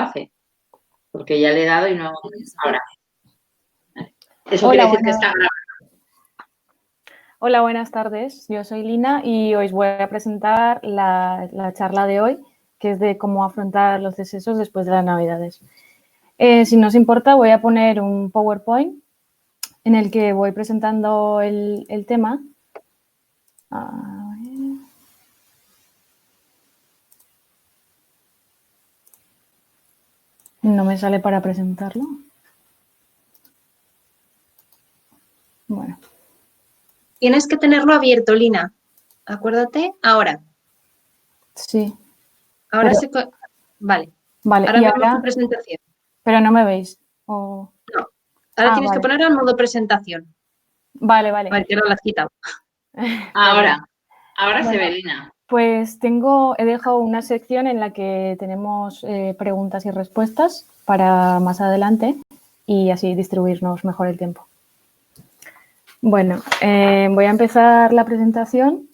hace, porque ya le he dado y no ahora. Vale. Eso Hola, quiere decir que está grabado. Hola, buenas tardes. Yo soy Lina y os voy a presentar la charla de hoy, que es de cómo afrontar los decesos después de las Navidades. Si no os importa, voy a poner un PowerPoint en el que voy presentando el tema. A ver. No me sale para presentarlo. Bueno. Tienes que tenerlo abierto, Lina. Acuérdate, ahora. Sí. Ahora pero, Vale. Vale, Ahora y vemos ahora, tu presentación. pero no me veis. No. Ahora tienes vale. que poner al modo presentación. Vale. A ver, que no la has quitado. Ahora Bueno, se ve, Lina. Pues he dejado una sección en la que tenemos preguntas y respuestas para más adelante y así distribuirnos mejor el tiempo. Bueno, voy a empezar la presentación.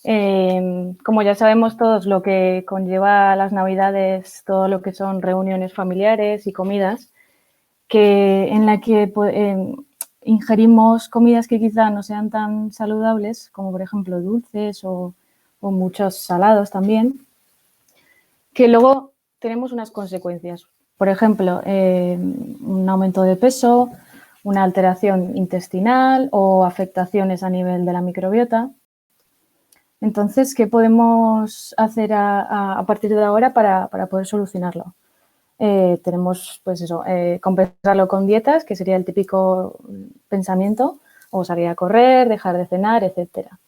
Como ya sabemos todos lo que conlleva las Navidades, todo lo que son reuniones familiares y comidas, en la que ingerimos comidas que quizá no sean tan saludables, como por ejemplo dulces o muchos salados también, que luego tenemos unas consecuencias. Por ejemplo, un aumento de peso, una alteración intestinal o afectaciones a nivel de la microbiota. Entonces, ¿qué podemos hacer a partir de ahora para poder solucionarlo? Tenemos, pues eso, compensarlo con dietas, que sería el típico pensamiento, o salir a correr, dejar de cenar, etcétera.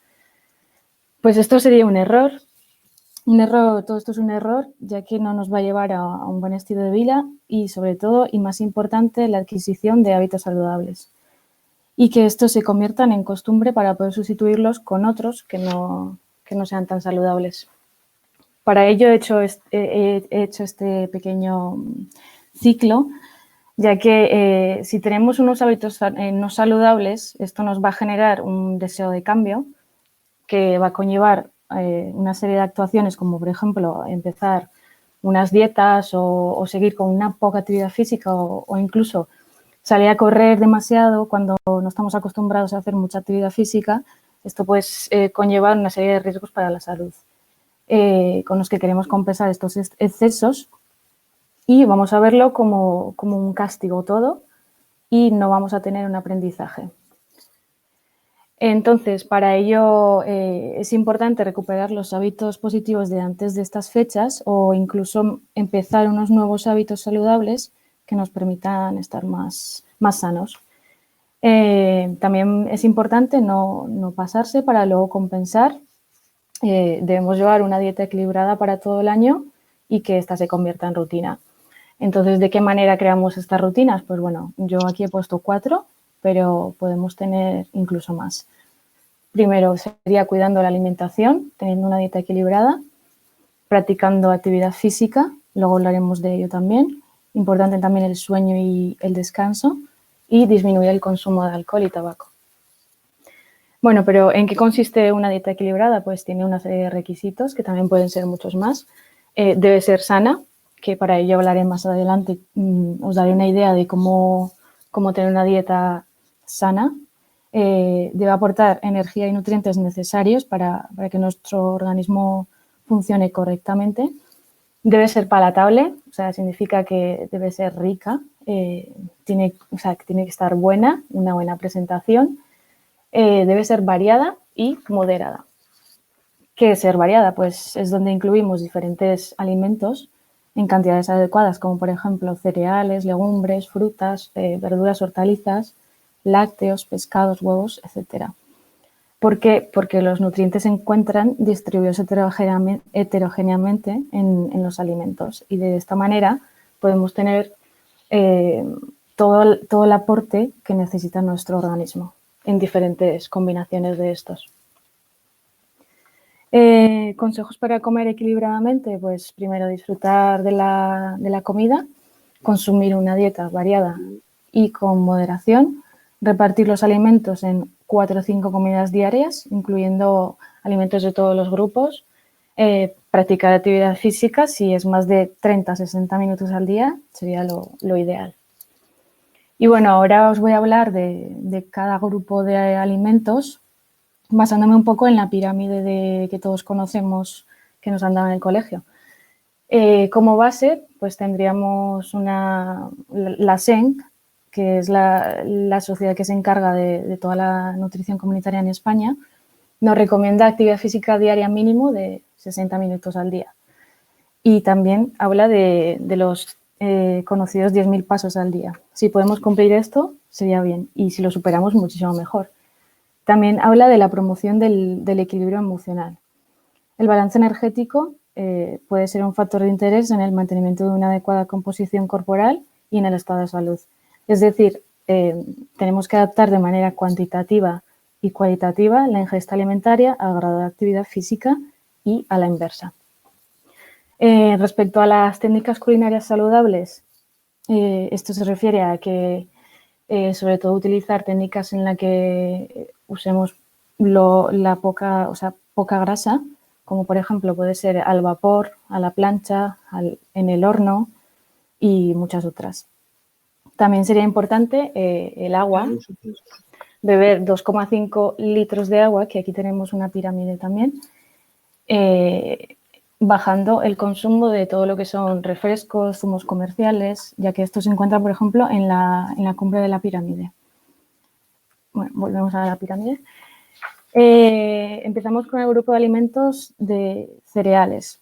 Pues esto sería un error. Todo esto es un error, ya que no nos va a llevar a un buen estilo de vida y, sobre todo, y más importante, la adquisición de hábitos saludables. Y que estos se conviertan en costumbre para poder sustituirlos con otros que no sean tan saludables. Para ello he hecho este pequeño ciclo, ya que si tenemos unos hábitos no saludables, esto nos va a generar un deseo de cambio que va a conllevar una serie de actuaciones, como por ejemplo empezar unas dietas o seguir con una poca actividad física o incluso salir a correr demasiado cuando no estamos acostumbrados a hacer mucha actividad física. Esto puede conllevar una serie de riesgos para la salud, con los que queremos compensar estos excesos, y vamos a verlo como un castigo todo y no vamos a tener un aprendizaje. Entonces, para ello es importante recuperar los hábitos positivos de antes de estas fechas o incluso empezar unos nuevos hábitos saludables que nos permitan estar más sanos. También es importante no pasarse para luego compensar. Debemos llevar una dieta equilibrada para todo el año y que ésta se convierta en rutina. Entonces, ¿de qué manera creamos estas rutinas? Pues bueno, yo aquí he puesto 4, pero podemos tener incluso más. Primero sería cuidando la alimentación, teniendo una dieta equilibrada, practicando actividad física, luego hablaremos de ello también. Importante también el sueño y el descanso, y disminuir el consumo de alcohol y tabaco. Bueno, pero ¿en qué consiste una dieta equilibrada? Pues tiene una serie de requisitos, que también pueden ser muchos más. Debe ser sana, que para ello hablaré más adelante. Os daré una idea de cómo tener una dieta sana. Debe aportar energía y nutrientes necesarios para que nuestro organismo funcione correctamente. Debe ser palatable, o sea, significa que debe ser rica, tiene que estar buena, una buena presentación. Debe ser variada y moderada. ¿Qué es ser variada? Pues es donde incluimos diferentes alimentos en cantidades adecuadas, como por ejemplo cereales, legumbres, frutas, verduras, hortalizas, lácteos, pescados, huevos, etc. ¿Por qué? Porque los nutrientes se encuentran distribuidos heterogéneamente en los alimentos, y de esta manera podemos tener todo el aporte que necesita nuestro organismo en diferentes combinaciones de estos. Consejos para comer equilibradamente, pues primero disfrutar de la comida, consumir una dieta variada y con moderación, repartir los alimentos en 4 o 5 comidas diarias, incluyendo alimentos de todos los grupos, practicar actividad física, si es más de 30 a 60 minutos al día, sería lo ideal. Y bueno, ahora os voy a hablar de cada grupo de alimentos, basándome un poco en la pirámide que todos conocemos, que nos han dado en el colegio. Como base, pues tendríamos la SENC, que es la sociedad que se encarga de toda la nutrición comunitaria en España. Nos recomienda actividad física diaria mínimo de 60 minutos al día. Y también habla de los conocidos 10.000 pasos al día. Si podemos cumplir esto, sería bien. Y si lo superamos, muchísimo mejor. También habla de la promoción del equilibrio emocional. El balance energético puede ser un factor de interés en el mantenimiento de una adecuada composición corporal y en el estado de salud. Es decir, tenemos que adaptar de manera cuantitativa y cualitativa la ingesta alimentaria al grado de actividad física y a la inversa. Respecto a las técnicas culinarias saludables, esto se refiere a que sobre todo utilizar técnicas en las que usemos poca grasa, como por ejemplo puede ser al vapor, a la plancha, en el horno y muchas otras. También sería importante el agua, beber 2,5 litros de agua, que aquí tenemos una pirámide también, bajando el consumo de todo lo que son refrescos, zumos comerciales, ya que esto se encuentra, por ejemplo, en la cumbre de la pirámide. Bueno, volvemos a la pirámide. Empezamos con el grupo de alimentos de cereales.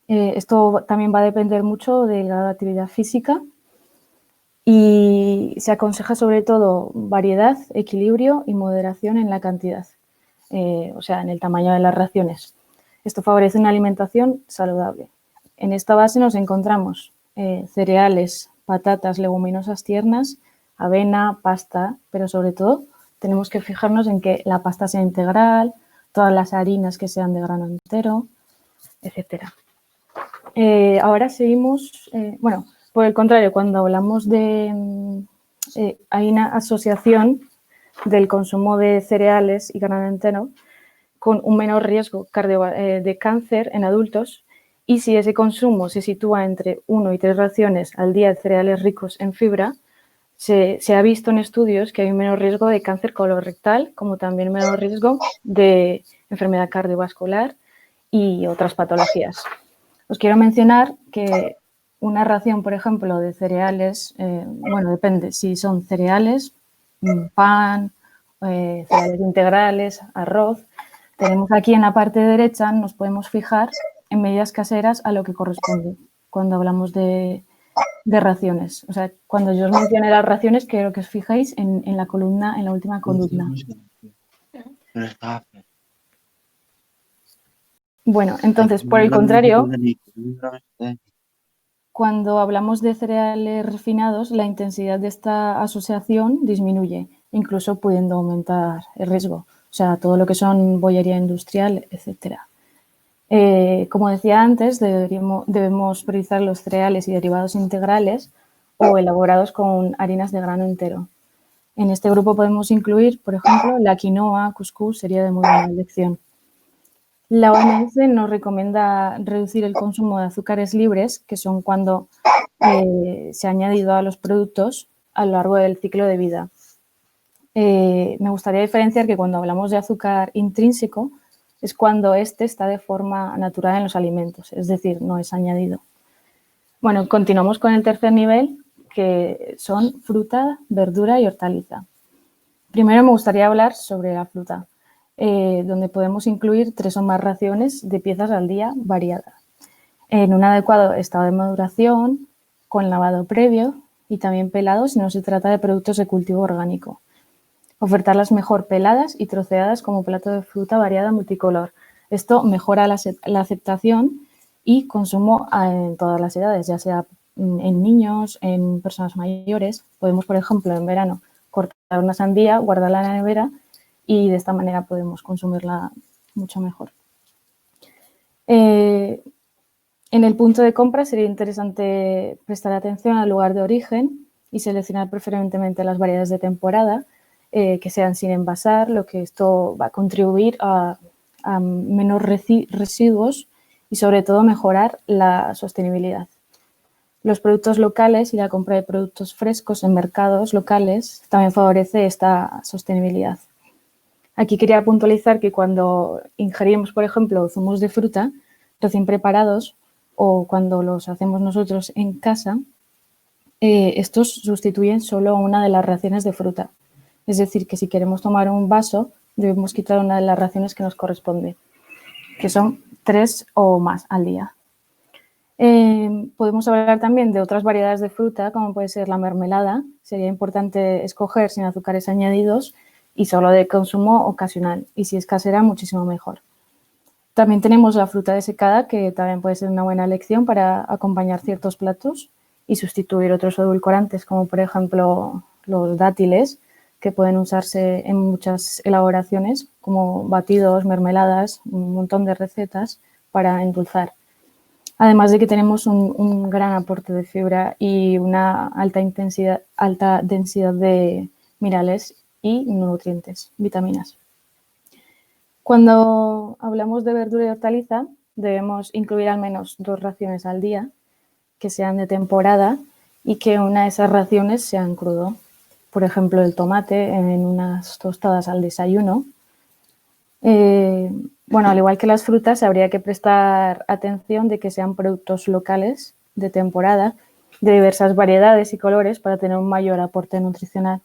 Esto también va a depender mucho del grado de actividad física y se aconseja sobre todo variedad, equilibrio y moderación en la cantidad, o sea, en el tamaño de las raciones. Esto favorece una alimentación saludable. En esta base nos encontramos cereales, patatas, leguminosas tiernas, avena, pasta, pero sobre todo tenemos que fijarnos en que la pasta sea integral, todas las harinas que sean de grano entero, etc. Ahora seguimos, bueno, por el contrario, cuando hablamos hay una asociación del consumo de cereales y grano entero con un menor riesgo de cáncer en adultos, y si ese consumo se sitúa entre 1 y 3 raciones al día de cereales ricos en fibra, se ha visto en estudios que hay un menor riesgo de cáncer colorectal, como también menor riesgo de enfermedad cardiovascular y otras patologías. Os quiero mencionar que una ración, por ejemplo, de cereales, bueno, depende si son cereales, pan, cereales integrales, arroz. Tenemos aquí en la parte derecha, nos podemos fijar en medidas caseras a lo que corresponde cuando hablamos de raciones. O sea, cuando yo os mencione las raciones, quiero que os fijéis en la columna, en la última columna. Bueno, entonces, por el contrario, cuando hablamos de cereales refinados, la intensidad de esta asociación disminuye, incluso pudiendo aumentar el riesgo. O sea, todo lo que son bollería industrial, etcétera. Como decía antes, debemos priorizar los cereales y derivados integrales o elaborados con harinas de grano entero. En este grupo podemos incluir, por ejemplo, la quinoa, cuscús, sería de muy buena elección. La OMS nos recomienda reducir el consumo de azúcares libres, que son cuando se ha añadido a los productos a lo largo del ciclo de vida. Me gustaría diferenciar que cuando hablamos de azúcar intrínseco es cuando este está de forma natural en los alimentos, es decir, no es añadido. Bueno, continuamos con el tercer nivel, que son fruta, verdura y hortaliza. Primero me gustaría hablar sobre la fruta, donde podemos incluir 3 o más raciones de piezas al día variadas, en un adecuado estado de maduración, con lavado previo y también pelado si no se trata de productos de cultivo orgánico. Ofertarlas mejor peladas y troceadas como plato de fruta variada multicolor. Esto mejora la aceptación y consumo en todas las edades, ya sea en niños, en personas mayores. Podemos, por ejemplo, en verano cortar una sandía, guardarla en la nevera y de esta manera podemos consumirla mucho mejor. En el punto de compra sería interesante prestar atención al lugar de origen y seleccionar preferentemente las variedades de temporada, que sean sin envasar, lo que esto va a contribuir a menos residuos y sobre todo mejorar la sostenibilidad. Los productos locales y la compra de productos frescos en mercados locales también favorece esta sostenibilidad. Aquí quería puntualizar que cuando ingerimos, por ejemplo, zumos de fruta recién preparados o cuando los hacemos nosotros en casa, estos sustituyen solo una de las raciones de fruta. Es decir, que si queremos tomar un vaso, debemos quitar una de las raciones que nos corresponde, que son 3 o más al día. Podemos hablar también de otras variedades de fruta, como puede ser la mermelada. Sería importante escoger sin azúcares añadidos y solo de consumo ocasional. Y si es casera, muchísimo mejor. También tenemos la fruta desecada, que también puede ser una buena elección para acompañar ciertos platos y sustituir otros edulcorantes, como por ejemplo los dátiles, que pueden usarse en muchas elaboraciones, como batidos, mermeladas, un montón de recetas para endulzar. Además de que tenemos un gran aporte de fibra y una alta densidad de minerales y nutrientes, vitaminas. Cuando hablamos de verdura y hortaliza, debemos incluir al menos 2 raciones al día, que sean de temporada y que una de esas raciones sea en crudo. Por ejemplo, el tomate en unas tostadas al desayuno. Bueno, al igual que las frutas, habría que prestar atención de que sean productos locales, de temporada, de diversas variedades y colores para tener un mayor aporte nutricional.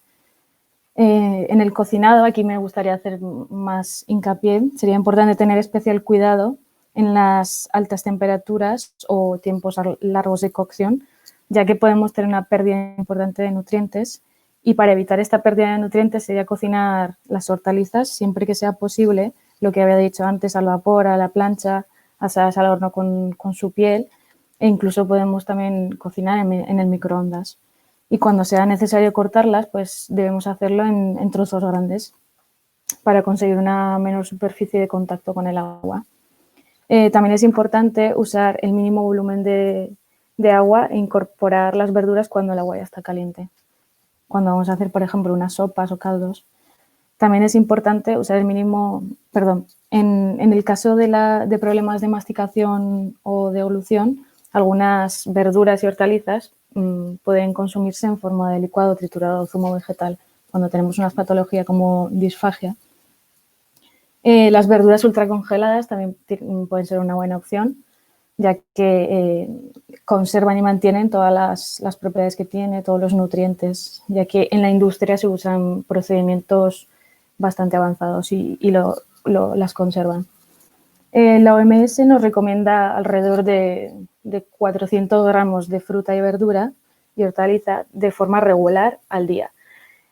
En el cocinado, aquí me gustaría hacer más hincapié, sería importante tener especial cuidado en las altas temperaturas o tiempos largos de cocción, ya que podemos tener una pérdida importante de nutrientes. Y para evitar esta pérdida de nutrientes sería cocinar las hortalizas siempre que sea posible, lo que había dicho antes, al vapor, a la plancha, asadas al horno con su piel, e incluso podemos también cocinar en el microondas. Y cuando sea necesario cortarlas, pues debemos hacerlo en trozos grandes para conseguir una menor superficie de contacto con el agua. También es importante usar el mínimo volumen de agua e incorporar las verduras cuando el agua ya está caliente. Cuando vamos a hacer, por ejemplo, unas sopas o caldos. También es importante usar el mínimo, en el caso de problemas de masticación o de evolución, algunas verduras y hortalizas pueden consumirse en forma de licuado, triturado o zumo vegetal cuando tenemos una patología como disfagia. Las verduras ultracongeladas también pueden ser una buena opción, ya que conservan y mantienen todas las propiedades que tiene, todos los nutrientes, ya que en la industria se usan procedimientos bastante avanzados y las conservan. La OMS nos recomienda alrededor de 400 gramos de fruta y verdura y hortaliza de forma regular al día.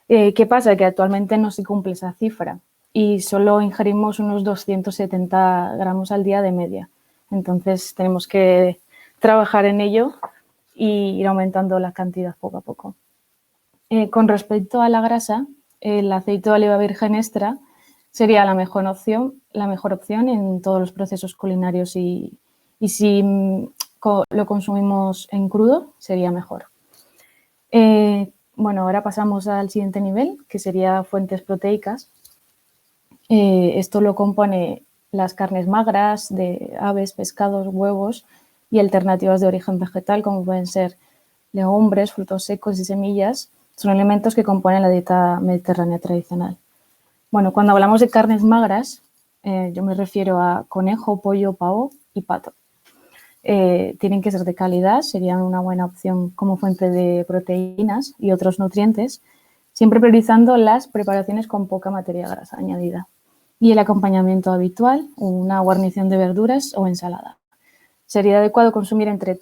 ¿Qué pasa? Que actualmente no se cumple esa cifra y solo ingerimos unos 270 gramos al día de media. Entonces tenemos que trabajar en ello y ir aumentando la cantidad poco a poco. Con respecto a la grasa, el aceite de oliva virgen extra sería la mejor opción en todos los procesos culinarios y si lo consumimos en crudo sería mejor. Bueno, ahora pasamos al siguiente nivel, que sería fuentes proteicas. Esto lo compone las carnes magras de aves, pescados, huevos y alternativas de origen vegetal, como pueden ser legumbres, frutos secos y semillas. Son alimentos que componen la dieta mediterránea tradicional. Bueno, cuando hablamos de carnes magras, yo me refiero a conejo, pollo, pavo y pato. Tienen que ser de calidad, serían una buena opción como fuente de proteínas y otros nutrientes, siempre priorizando las preparaciones con poca materia grasa añadida. Y el acompañamiento habitual, una guarnición de verduras o ensalada. Sería adecuado consumir entre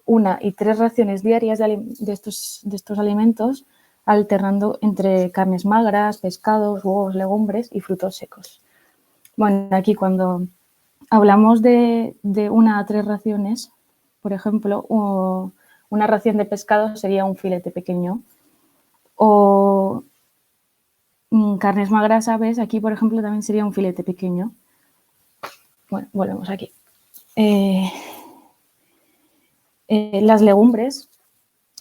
1 y 3 raciones diarias de estos alimentos, alternando entre carnes magras, pescados, huevos, legumbres y frutos secos. Bueno, aquí cuando hablamos de 1 a 3 raciones, por ejemplo, una ración de pescado sería un filete pequeño o carnes magras, aves, aquí por ejemplo también sería un filete pequeño. Bueno, volvemos aquí. Las legumbres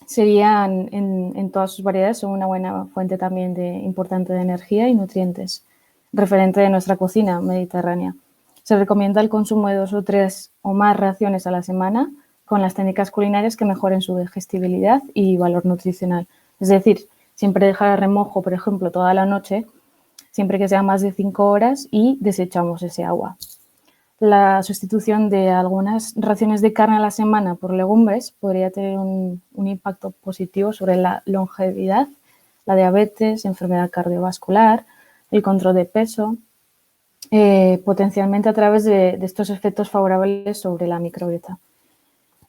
serían en todas sus variedades, son una buena fuente también importante de energía y nutrientes, referente de nuestra cocina mediterránea. Se recomienda el consumo de 2 o 3 o más raciones a la semana con las técnicas culinarias que mejoren su digestibilidad y valor nutricional. Es decir, siempre dejar a remojo, por ejemplo, toda la noche, siempre que sea más de 5 horas y desechamos ese agua. La sustitución de algunas raciones de carne a la semana por legumbres podría tener un impacto positivo sobre la longevidad, la diabetes, enfermedad cardiovascular, el control de peso, potencialmente a través de estos efectos favorables sobre la microbiota.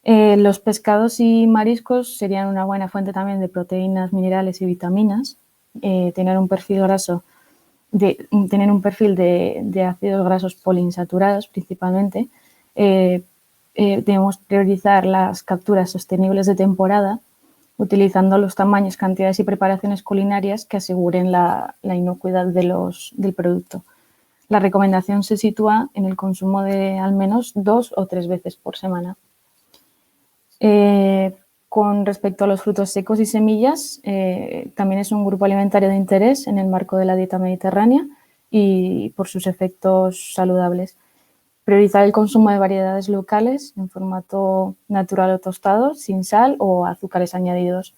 Los pescados y mariscos serían una buena fuente también de proteínas, minerales y vitaminas. Tener un perfil graso tener un perfil de ácidos grasos poliinsaturados principalmente. Debemos priorizar las capturas sostenibles de temporada utilizando los tamaños, cantidades y preparaciones culinarias que aseguren la inocuidad del producto. La recomendación se sitúa en el consumo de al menos 2 o 3 veces por semana. Con respecto a los frutos secos y semillas, también es un grupo alimentario de interés en el marco de la dieta mediterránea y por sus efectos saludables. Priorizar el consumo de variedades locales en formato natural o tostado, sin sal o azúcares añadidos.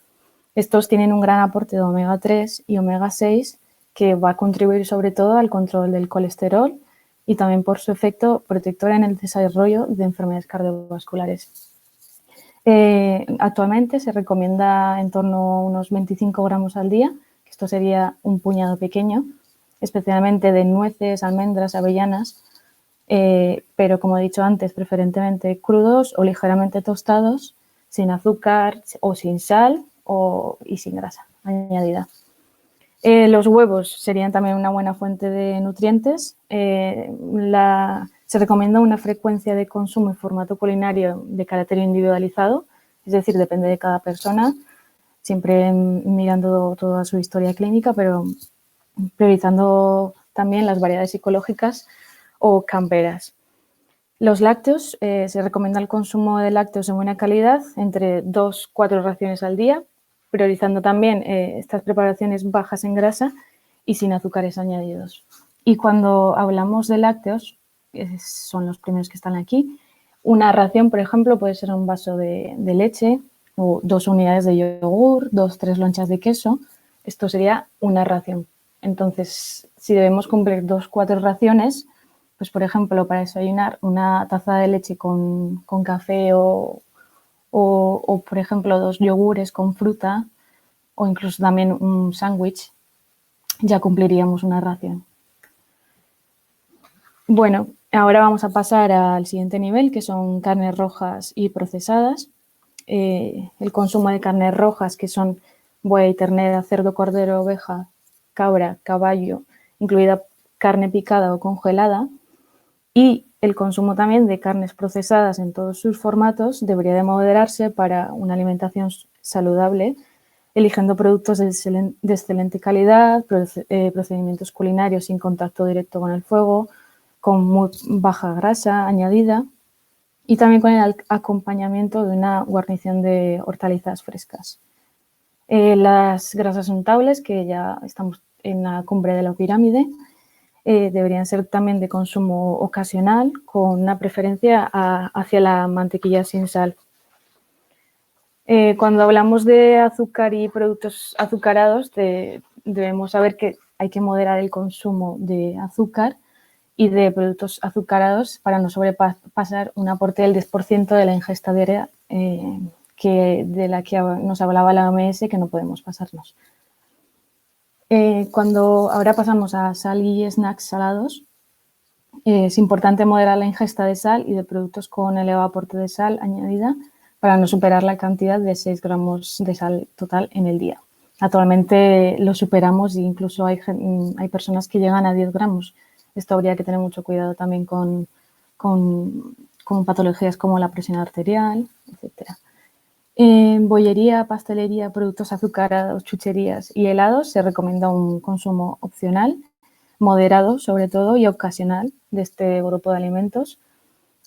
Estos tienen un gran aporte de omega 3 y omega 6 que va a contribuir sobre todo al control del colesterol y también por su efecto protector en el desarrollo de enfermedades cardiovasculares. Actualmente se recomienda en torno a unos 25 gramos al día, que esto sería un puñado pequeño, especialmente de nueces, almendras, avellanas, pero como he dicho antes, preferentemente crudos o ligeramente tostados, sin azúcar o sin sal y sin grasa añadida. Los huevos serían también una buena fuente de nutrientes. Se recomienda una frecuencia de consumo en formato culinario de carácter individualizado, es decir, depende de cada persona, siempre mirando toda su historia clínica, pero priorizando también las variedades psicológicas o camperas. Los lácteos, se recomienda el consumo de lácteos de buena calidad, entre 2-4 raciones al día, priorizando también estas preparaciones bajas en grasa y sin azúcares añadidos. Y cuando hablamos de lácteos, son los primeros que están aquí, una ración, por ejemplo, puede ser un vaso de leche o 2 unidades de yogur, 2-3 lonchas de queso. Esto sería una ración. Entonces, si debemos cumplir 2-4 raciones, pues por ejemplo, para desayunar una taza de leche con café o por ejemplo 2 yogures con fruta o incluso también un sándwich, ya cumpliríamos una ración. Bueno, ahora vamos a pasar al siguiente nivel, que son carnes rojas y procesadas. El consumo de carnes rojas, que son buey, ternera, cerdo, cordero, oveja, cabra, caballo, incluida carne picada o congelada, y el consumo también de carnes procesadas en todos sus formatos debería de moderarse para una alimentación saludable, eligiendo productos de excelente calidad, procedimientos culinarios sin contacto directo con el fuego, con muy baja grasa añadida y también con el acompañamiento de una guarnición de hortalizas frescas. Las grasas untables, que ya estamos en la cumbre de la pirámide, deberían ser también de consumo ocasional, con una preferencia hacia la mantequilla sin sal. Cuando hablamos de azúcar y productos azucarados, debemos saber que hay que moderar el consumo de azúcar y de productos azucarados para no sobrepasar un aporte del 10% de la ingesta diaria de la que nos hablaba la OMS, que no podemos pasarnos. Cuando ahora pasamos a sal y snacks salados, es importante moderar la ingesta de sal y de productos con elevado aporte de sal añadida para no superar la cantidad de 6 gramos de sal total en el día. Actualmente lo superamos e incluso hay personas que llegan a 10 gramos. Esto habría que tener mucho cuidado también con patologías como la presión arterial, etc. En bollería, pastelería, productos azucarados, chucherías y helados se recomienda un consumo opcional, moderado sobre todo y ocasional de este grupo de alimentos,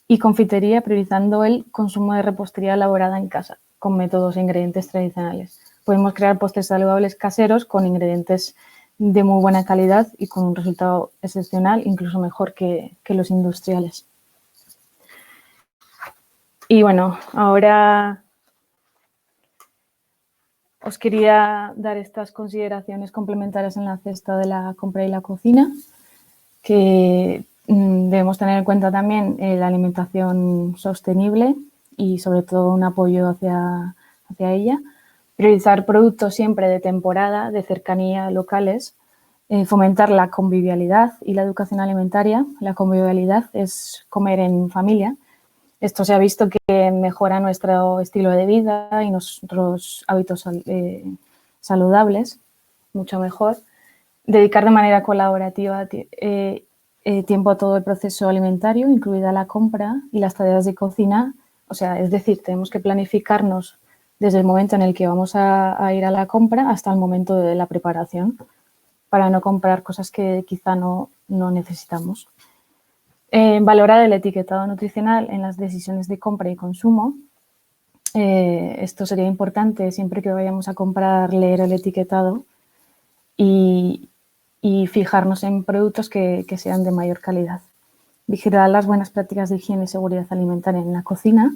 y confitería priorizando el consumo de repostería elaborada en casa con métodos e ingredientes tradicionales. Podemos crear postres saludables caseros con ingredientes de muy buena calidad y con un resultado excepcional, incluso mejor que los industriales. Y bueno, ahora os quería dar estas consideraciones complementarias en la cesta de la compra y la cocina, que debemos tener en cuenta también la alimentación sostenible y sobre todo un apoyo hacia ella. Priorizar productos siempre de temporada, de cercanía, locales. Fomentar la convivialidad y la educación alimentaria. La convivialidad es comer en familia. Esto se ha visto que mejora nuestro estilo de vida y nuestros hábitos saludables, mucho mejor. Dedicar de manera colaborativa tiempo a todo el proceso alimentario, incluida la compra y las tareas de cocina. O sea, es decir, tenemos que planificarnos desde el momento en el que vamos a ir a la compra hasta el momento de la preparación, para no comprar cosas que quizá no necesitamos. Valorar el etiquetado nutricional en las decisiones de compra y consumo. Esto sería importante siempre que vayamos a comprar, leer el etiquetado y fijarnos en productos que sean de mayor calidad. Vigilar las buenas prácticas de higiene y seguridad alimentaria en la cocina.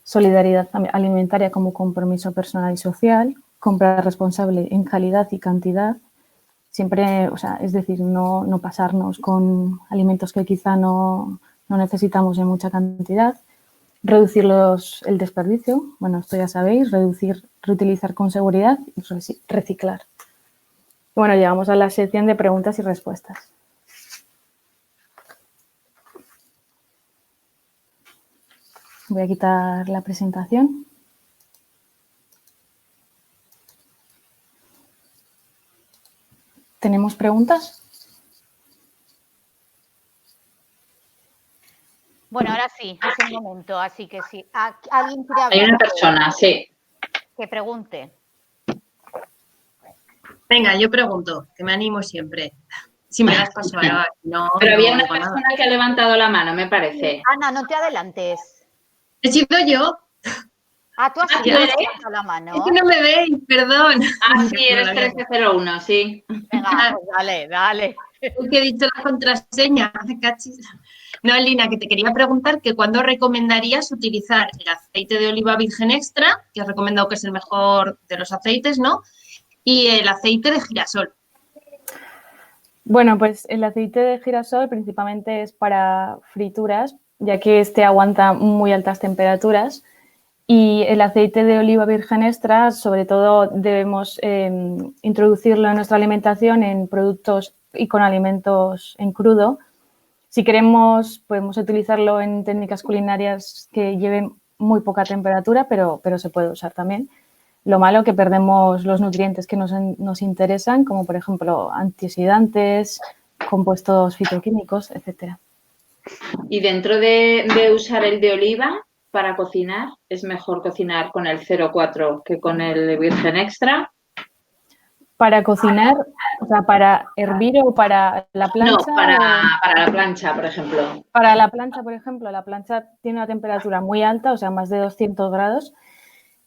Solidaridad alimentaria como compromiso personal y social. Compra responsable en calidad y cantidad. Siempre, o sea, es decir, no pasarnos con alimentos que quizá no necesitamos en mucha cantidad. Reducir el desperdicio, bueno, esto ya sabéis, reutilizar con seguridad y reciclar. Bueno, llegamos a la sección de preguntas y respuestas. Voy a quitar la presentación. ¿Tenemos preguntas? Bueno, ahora sí, es el momento, así que sí. ¿Alguien quiere hablar? Hay una persona, sí. Que pregunte. Venga, yo pregunto, que me animo siempre. Si me das paso ahora, no. Pero había no una digo nada. persona que ha levantado la mano, me parece. Ana, no te adelantes. He sido yo. Ah, tú has ¿tú sido eres? la mano. Es que no me veis, perdón. Ah, sí, eres 1301, sí. Venga, pues dale. Es que he dicho la contraseña. Cachis. No, Lina, que te quería preguntar que cuándo recomendarías utilizar el aceite de oliva virgen extra, que has recomendado que es el mejor de los aceites, ¿no? Y el aceite de girasol. Bueno, pues el aceite de girasol principalmente es para frituras, ya que este aguanta muy altas temperaturas. Y el aceite de oliva virgen extra, sobre todo, debemos introducirlo en nuestra alimentación en productos y con alimentos en crudo. Si queremos, podemos utilizarlo en técnicas culinarias que lleven muy poca temperatura, pero se puede usar también. Lo malo es que perdemos los nutrientes que nos interesan, como por ejemplo antioxidantes, compuestos fitoquímicos, etc. Y dentro de usar el de oliva para cocinar, ¿es mejor cocinar con el 0,4 que con el virgen extra? Para cocinar, o sea, para hervir o para la plancha. No, para la plancha, por ejemplo. Para la plancha, por ejemplo, la plancha tiene una temperatura muy alta, o sea, más de 200 grados.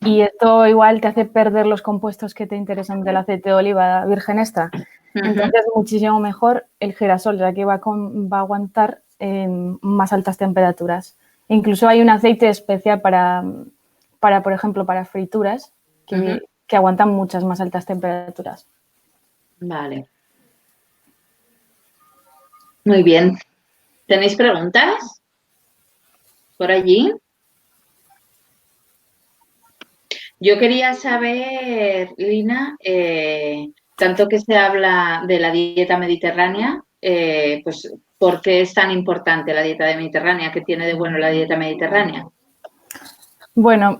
Y esto igual te hace perder los compuestos que te interesan del aceite de oliva virgen extra. Entonces, es muchísimo mejor el girasol, ya que va a aguantar más altas temperaturas. Incluso hay un aceite especial para por ejemplo, para frituras, que aguantan muchas más altas temperaturas. Vale. Muy bien. ¿Tenéis preguntas por allí? Yo quería saber, Lina, tanto que se habla de la dieta mediterránea, pues, ¿por qué es tan importante la dieta mediterránea? ¿Qué tiene de bueno la dieta mediterránea? Bueno,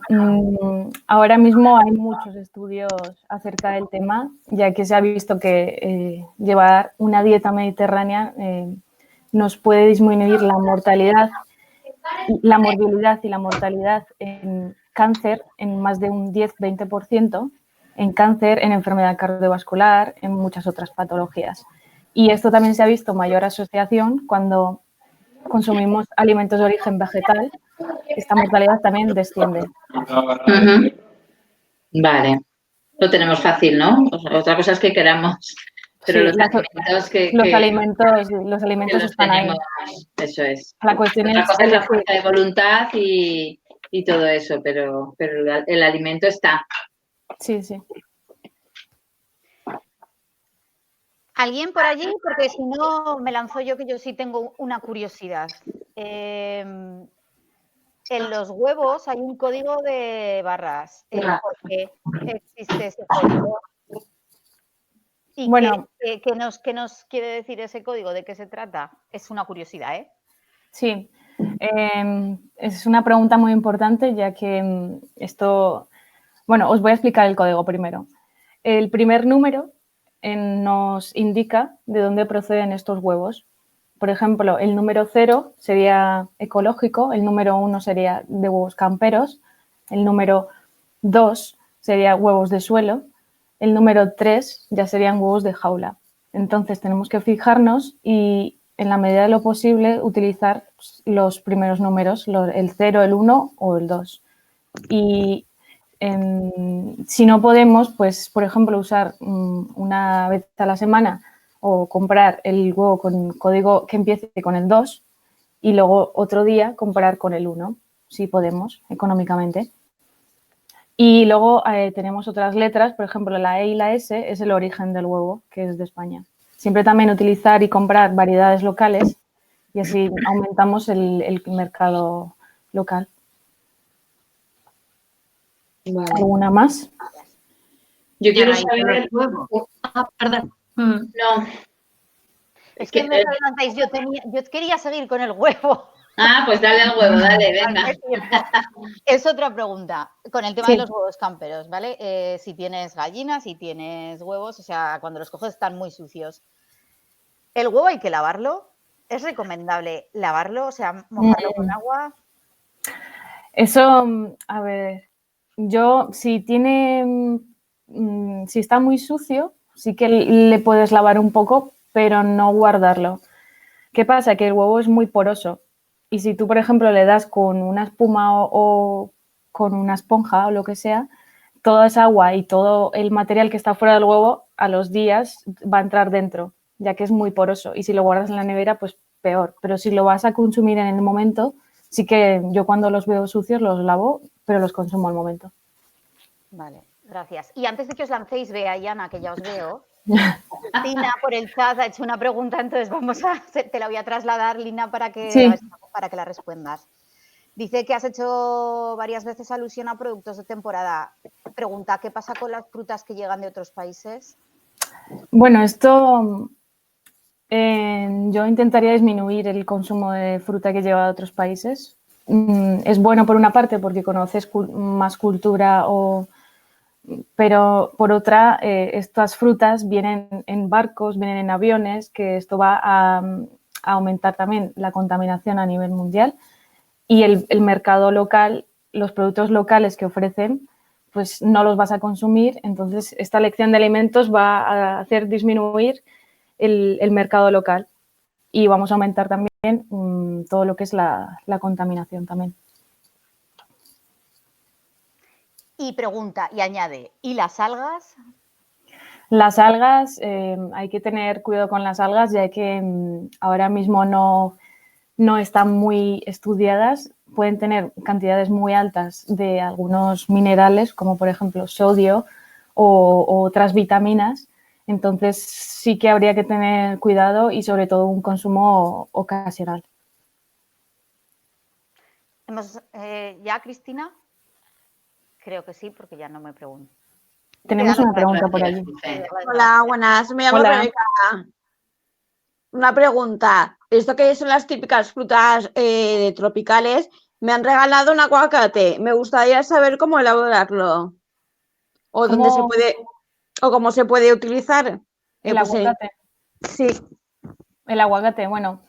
ahora mismo hay muchos estudios acerca del tema, ya que se ha visto que llevar una dieta mediterránea nos puede disminuir la mortalidad, la morbilidad y la mortalidad en cáncer en más de un 10-20%, en cáncer, en enfermedad cardiovascular, en muchas otras patologías. Y esto también se ha visto mayor asociación cuando consumimos alimentos de origen vegetal. Esta mortalidad también desciende. Vale. Lo tenemos fácil, ¿no? Otra cosa es que queramos Pero Sí, los alimentos los alimentos que los están ahí. tenemos, eso es. La cuestión Otra es cosa es la elegir. fuerza de voluntad y todo eso, pero el alimento está. Sí, sí. ¿Alguien por allí? Porque si no, me lanzo yo, que yo sí tengo una curiosidad. En los huevos hay un código de barras. ¿Por qué existe ese código? ¿Y Bueno, qué nos quiere decir ese código? ¿De qué se trata? Es una curiosidad, ¿eh? sí. Es una pregunta muy importante, ya que esto... Bueno, os voy a explicar el código primero. El primer número nos indica de dónde proceden estos huevos. Por ejemplo, el número 0 sería ecológico, el número 1 sería de huevos camperos, el número 2 sería huevos de suelo, el número 3 ya serían huevos de jaula. Entonces tenemos que fijarnos y, en la medida de lo posible, utilizar los primeros números, el 0, el 1 o el 2. Y si no podemos, pues, por ejemplo, usar una vez a la semana o comprar el huevo con código que empiece con el 2 y luego otro día comprar con el 1, si podemos, económicamente. Y luego tenemos otras letras, por ejemplo, la E y la S es el origen del huevo, que es de España. Siempre también utilizar y comprar variedades locales y así aumentamos el mercado local. Vale. ¿Alguna más? Yo quiero raíz de saber... los huevos. Perdón. No. Es que me adelantáis, yo quería seguir con el huevo. Pues dale al huevo, dale, venga. Es otra pregunta. Con el tema Sí. de los huevos camperos, ¿vale? Si tienes gallinas, si tienes huevos, o sea, cuando los coges están muy sucios. ¿El huevo hay que lavarlo? ¿Es recomendable lavarlo? O sea, mojarlo con agua. Eso, a ver, yo si está muy sucio, sí que le puedes lavar un poco, pero no guardarlo. ¿Qué pasa? Que el huevo es muy poroso y si tú, por ejemplo, le das con una espuma o con una esponja o lo que sea, toda esa agua y todo el material que está fuera del huevo a los días va a entrar dentro, ya que es muy poroso. Y si lo guardas en la nevera, pues peor. Pero si lo vas a consumir en el momento, sí que yo cuando los veo sucios los lavo, pero los consumo al momento. Vale, gracias. Y antes de que os lancéis, Bea y Ana, que ya os veo, Lina por el chat ha hecho una pregunta, entonces te la voy a trasladar, Lina, para que la respondas. Dice que has hecho varias veces alusión a productos de temporada. Pregunta, ¿qué pasa con las frutas que llegan de otros países? Bueno, esto yo intentaría disminuir el consumo de fruta que lleva de otros países. Es bueno por una parte porque conoces más cultura, pero por otra, estas frutas vienen en barcos, vienen en aviones, que esto va a aumentar también la contaminación a nivel mundial. Y el mercado local, los productos locales que ofrecen, pues no los vas a consumir. Entonces, esta elección de alimentos va a hacer disminuir el mercado local y vamos a aumentar también todo lo que es la contaminación también. Y pregunta, y añade, ¿y las algas? Las algas, hay que tener cuidado con las algas, ya que ahora mismo no están muy estudiadas. Pueden tener cantidades muy altas de algunos minerales, como por ejemplo sodio o otras vitaminas. Entonces sí que habría que tener cuidado y sobre todo un consumo ocasional. ¿Ya, Cristina? Creo que sí, porque ya no me pregunto. Tenemos una pregunta por allí. Hola, buenas. Me llamo Rebeca. Una pregunta. Esto que son las típicas frutas tropicales, me han regalado un aguacate. Me gustaría saber cómo elaborarlo. O dónde se puede, o cómo se puede utilizar. El aguacate. Sí. El aguacate, bueno.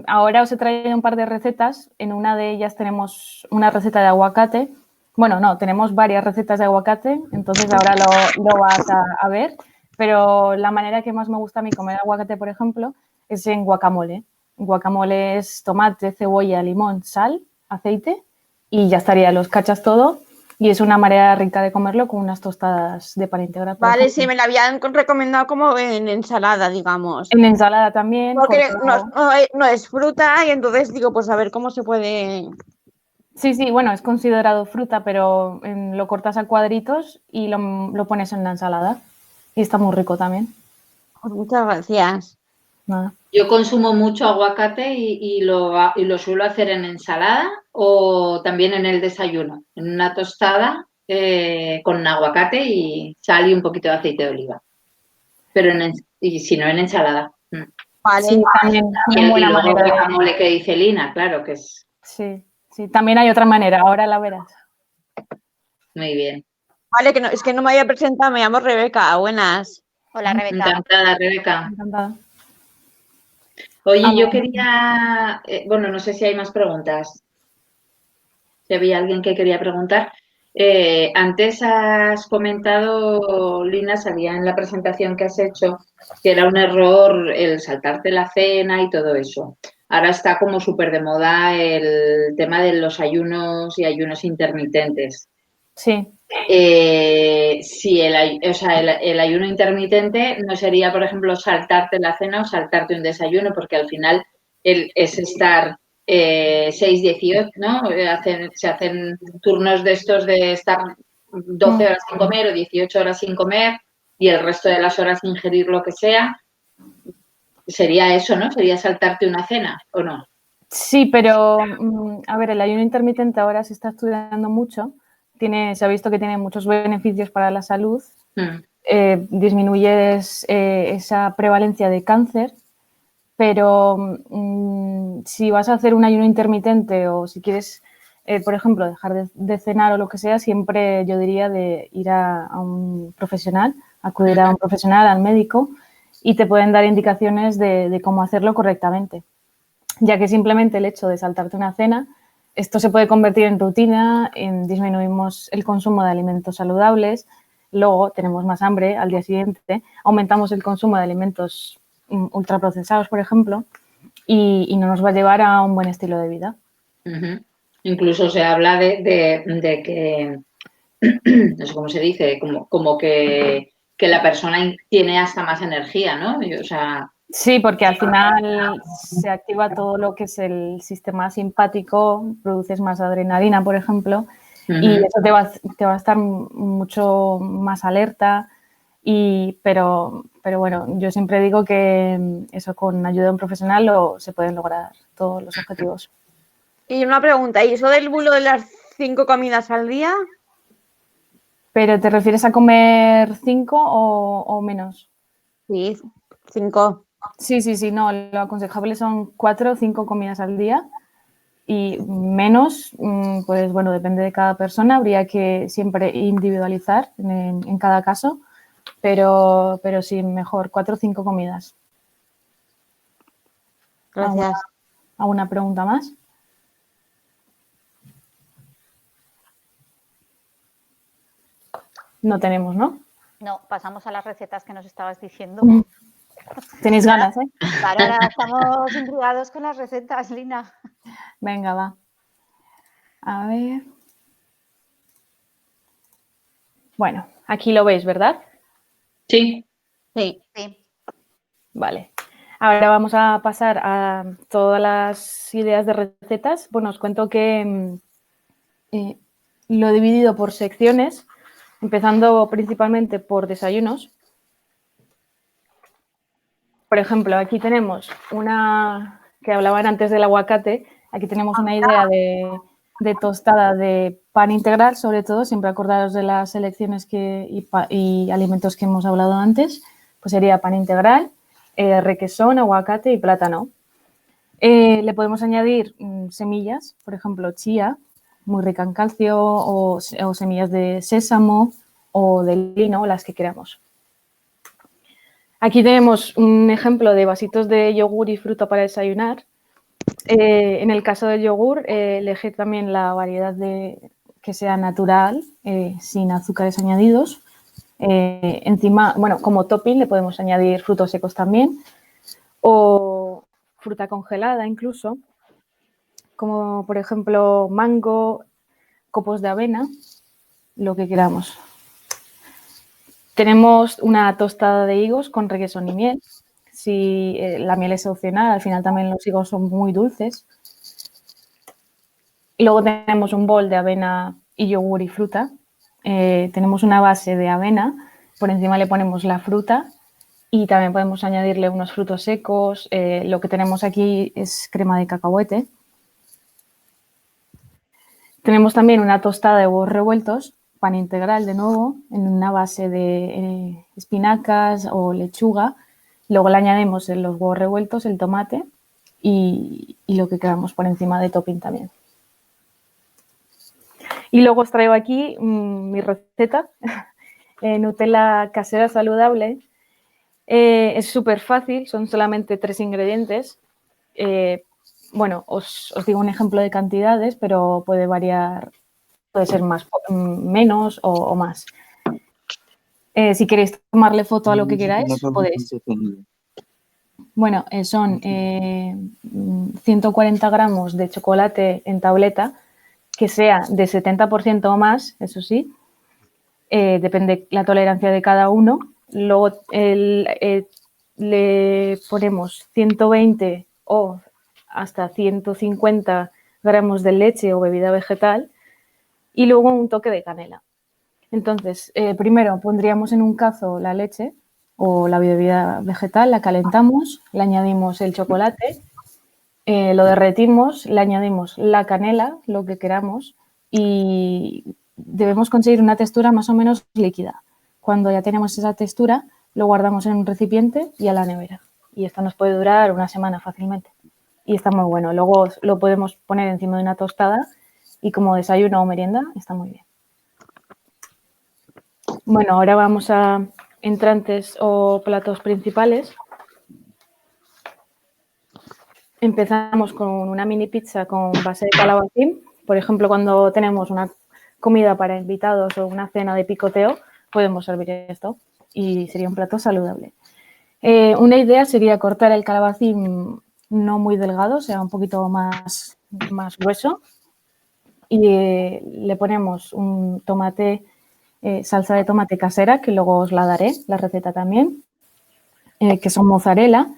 Ahora os he traído un par de recetas. En una de ellas tenemos una receta de aguacate. Bueno, no, tenemos varias recetas de aguacate, entonces ahora lo vas a ver. Pero la manera que más me gusta a mí comer aguacate, por ejemplo, es en guacamole. Guacamole es tomate, cebolla, limón, sal, aceite y ya estaría. Los cachas todo Y es una manera rica de comerlo con unas tostadas de pan integral. Vale, sí, me la habían recomendado como en ensalada, digamos. En ensalada también. Porque cortado. no es fruta y entonces digo, pues a ver cómo se puede... Sí, bueno, es considerado fruta, pero lo cortas a cuadritos y lo pones en la ensalada. Y está muy rico también. Pues muchas gracias. Nada. Yo consumo mucho aguacate y lo suelo hacer en ensalada o también en el desayuno, en una tostada con aguacate y sal y un poquito de aceite de oliva. Pero y si no, en ensalada. Vale. Sí, también una Y buena luego el manera de... guacamole que dice Lina, claro que es Sí, también hay otra manera, ahora la verás. muy bien. Vale, que no, es que no me había presentado, me llamo Rebeca, buenas. Hola, Rebeca. Encantada, Rebeca. Encantada. Oye, yo ver. quería, bueno, no sé si hay más preguntas. Si había alguien que quería preguntar. Antes has comentado, Lina, salía en la presentación que has hecho, que era un error el saltarte la cena y todo eso. Ahora está como súper de moda el tema de los ayunos y ayunos intermitentes. Sí. Si el ayuno intermitente no sería, por ejemplo, saltarte la cena o saltarte un desayuno, porque al final es estar 6-18, ¿no? Se hacen turnos de estos de estar 12 horas sin comer o 18 horas sin comer y el resto de las horas ingerir lo que sea. Sería eso, ¿no? Sería saltarte una cena, ¿o no? Sí, pero a ver, el ayuno intermitente ahora se está estudiando mucho. Se ha visto que tiene muchos beneficios para la salud. Disminuyes esa prevalencia de cáncer, pero si vas a hacer un ayuno intermitente o si quieres, por ejemplo, dejar de cenar o lo que sea, siempre yo diría de ir a un profesional, acudir a un profesional, al médico, y te pueden dar indicaciones de cómo hacerlo correctamente. Ya que simplemente el hecho de saltarte una cena, esto se puede convertir en rutina, disminuimos el consumo de alimentos saludables, luego tenemos más hambre al día siguiente, aumentamos el consumo de alimentos ultraprocesados, por ejemplo, y no nos va a llevar a un buen estilo de vida. Incluso se habla de que, no sé cómo se dice, como que la persona tiene hasta más energía, ¿no? O sea, sí, porque al final se activa todo lo que es el sistema simpático, produces más adrenalina, por ejemplo, y eso te va a estar mucho más alerta. Pero bueno, yo siempre digo que eso con ayuda de un profesional se pueden lograr todos los objetivos. Y una pregunta, ¿y eso del bulo de las 5 comidas al día? ¿Pero te refieres a comer 5 o menos? Sí, 5. Sí, no, lo aconsejable son 4 o 5 comidas al día y menos, pues bueno, depende de cada persona, habría que siempre individualizar en cada caso, pero sí, mejor 4 o 5 comidas. Gracias. ¿Alguna pregunta más? No tenemos, ¿no? No, pasamos a las recetas que nos estabas diciendo. Tenéis ganas, ¿eh? Claro, ahora estamos intrigados con las recetas, Lina. Venga, va. A ver. Bueno, aquí lo veis, ¿verdad? sí. Sí. Vale. Ahora vamos a pasar a todas las ideas de recetas. Bueno, os cuento que lo he dividido por secciones, empezando principalmente por desayunos. Por ejemplo, aquí tenemos una que hablaban antes del aguacate. Aquí tenemos una idea de tostada de pan integral, sobre todo, siempre acordaros de las selecciones y alimentos que hemos hablado antes. Pues sería pan integral, requesón, aguacate y plátano. Le podemos añadir semillas, por ejemplo, chía, muy rica en calcio, o semillas de sésamo o de lino, las que queramos. Aquí tenemos un ejemplo de vasitos de yogur y fruta para desayunar. En el caso del yogur, elegir también la variedad que sea natural, sin azúcares añadidos. Encima, bueno, como topping le podemos añadir frutos secos también o fruta congelada incluso, como por ejemplo mango, copos de avena lo que queramos. Tenemos una tostada de higos con requesón y miel. Si la miel es opcional, al final también los higos son muy dulces. Y luego tenemos un bol de avena y yogur y fruta. Tenemos una base de avena, por encima le ponemos la fruta y también podemos añadirle unos frutos secos. Lo que tenemos aquí es crema de cacahuete. Tenemos también una tostada de huevos revueltos, pan integral de nuevo, en una base de espinacas o lechuga. Luego le añadimos en los huevos revueltos el tomate y lo que queramos por encima de topping también. Y luego os traigo aquí mi receta, Nutella casera saludable. Es súper fácil, son solamente 3 ingredientes. Bueno, os digo un ejemplo de cantidades, pero puede variar, puede ser más, menos o más. Si queréis tomarle foto a lo que queráis, podéis. Bueno, son 140 gramos de chocolate en tableta, que sea de 70% o más, eso sí, depende la tolerancia de cada uno. Luego le ponemos 120 o hasta 150 gramos de leche o bebida vegetal y luego un toque de canela. Entonces, primero pondríamos en un cazo la leche o la bebida vegetal, la calentamos, le añadimos el chocolate, lo derretimos, le añadimos la canela, lo que queramos, y debemos conseguir una textura más o menos líquida. Cuando ya tenemos esa textura, lo guardamos en un recipiente y a la nevera. Y esto nos puede durar una semana fácilmente. Y está muy bueno. Luego lo podemos poner encima de una tostada y como desayuno o merienda está muy bien. Bueno, ahora vamos a entrantes o platos principales. Empezamos con una mini pizza con base de calabacín. Por ejemplo, cuando tenemos una comida para invitados o una cena de picoteo, podemos servir esto y sería un plato saludable. Una idea sería cortar el calabacín no muy delgado, o sea, un poquito más grueso, y le ponemos un tomate, salsa de tomate casera, que luego os la daré, la receta también, que son mozzarella,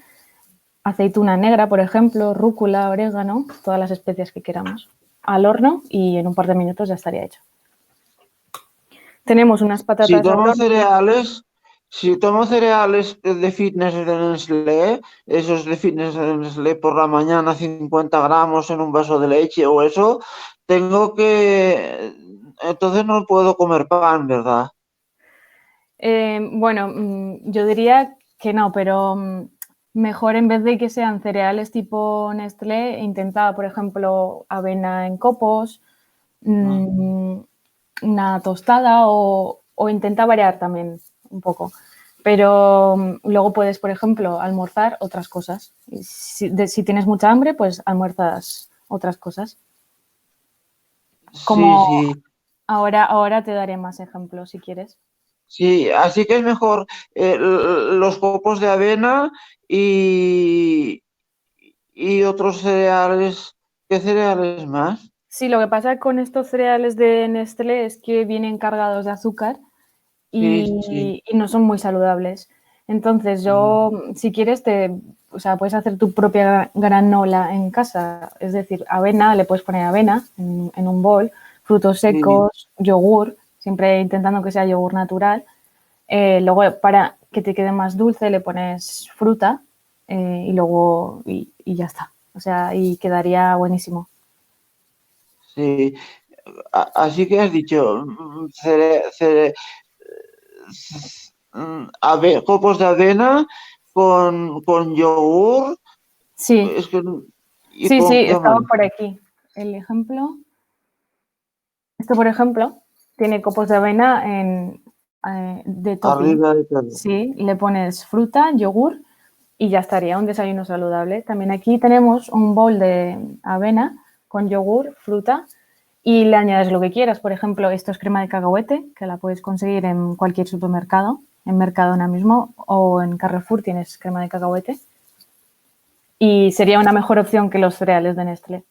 aceituna negra, por ejemplo, rúcula, orégano, todas las especias que queramos, al horno y en un par de minutos ya estaría hecho. Tenemos unas patatas al horno. Si tomo cereales de fitness de Nestlé, esos de fitness de Nestlé por la mañana, 50 gramos en un vaso de leche o eso, entonces no puedo comer pan, ¿verdad? Bueno, yo diría que no, pero mejor en vez de que sean cereales tipo Nestlé, intenta, por ejemplo, avena en copos, una tostada o intenta variar también un poco. Pero luego puedes, por ejemplo, almorzar otras cosas. Si tienes mucha hambre, pues almuerzas otras cosas. Como Sí. Ahora te daré más ejemplos si quieres. Sí, así que es mejor los copos de avena y otros cereales. ¿Qué cereales más? Sí, lo que pasa con estos cereales de Nestlé es que vienen cargados de azúcar y no son muy saludables. Entonces yo, si quieres, puedes hacer tu propia granola en casa. Es decir, avena, le puedes poner avena en un bol, frutos secos, yogur, siempre intentando que sea yogur natural. Luego, para que te quede más dulce, le pones fruta y luego y ya está. O sea, y quedaría buenísimo. Sí, así que has dicho copos de avena con yogur. Sí, Es que, sí, estaba por aquí. El ejemplo. Esto, por ejemplo, tiene copos de avena de topping. Arriba de todo. Sí, le pones fruta, yogur y ya estaría, un desayuno saludable. También aquí tenemos un bol de avena con yogur, fruta y le añades lo que quieras. Por ejemplo, esto es crema de cacahuete, que la puedes conseguir en cualquier supermercado, en Mercadona mismo o en Carrefour tienes crema de cacahuete. Y sería una mejor opción que los cereales de Nestlé.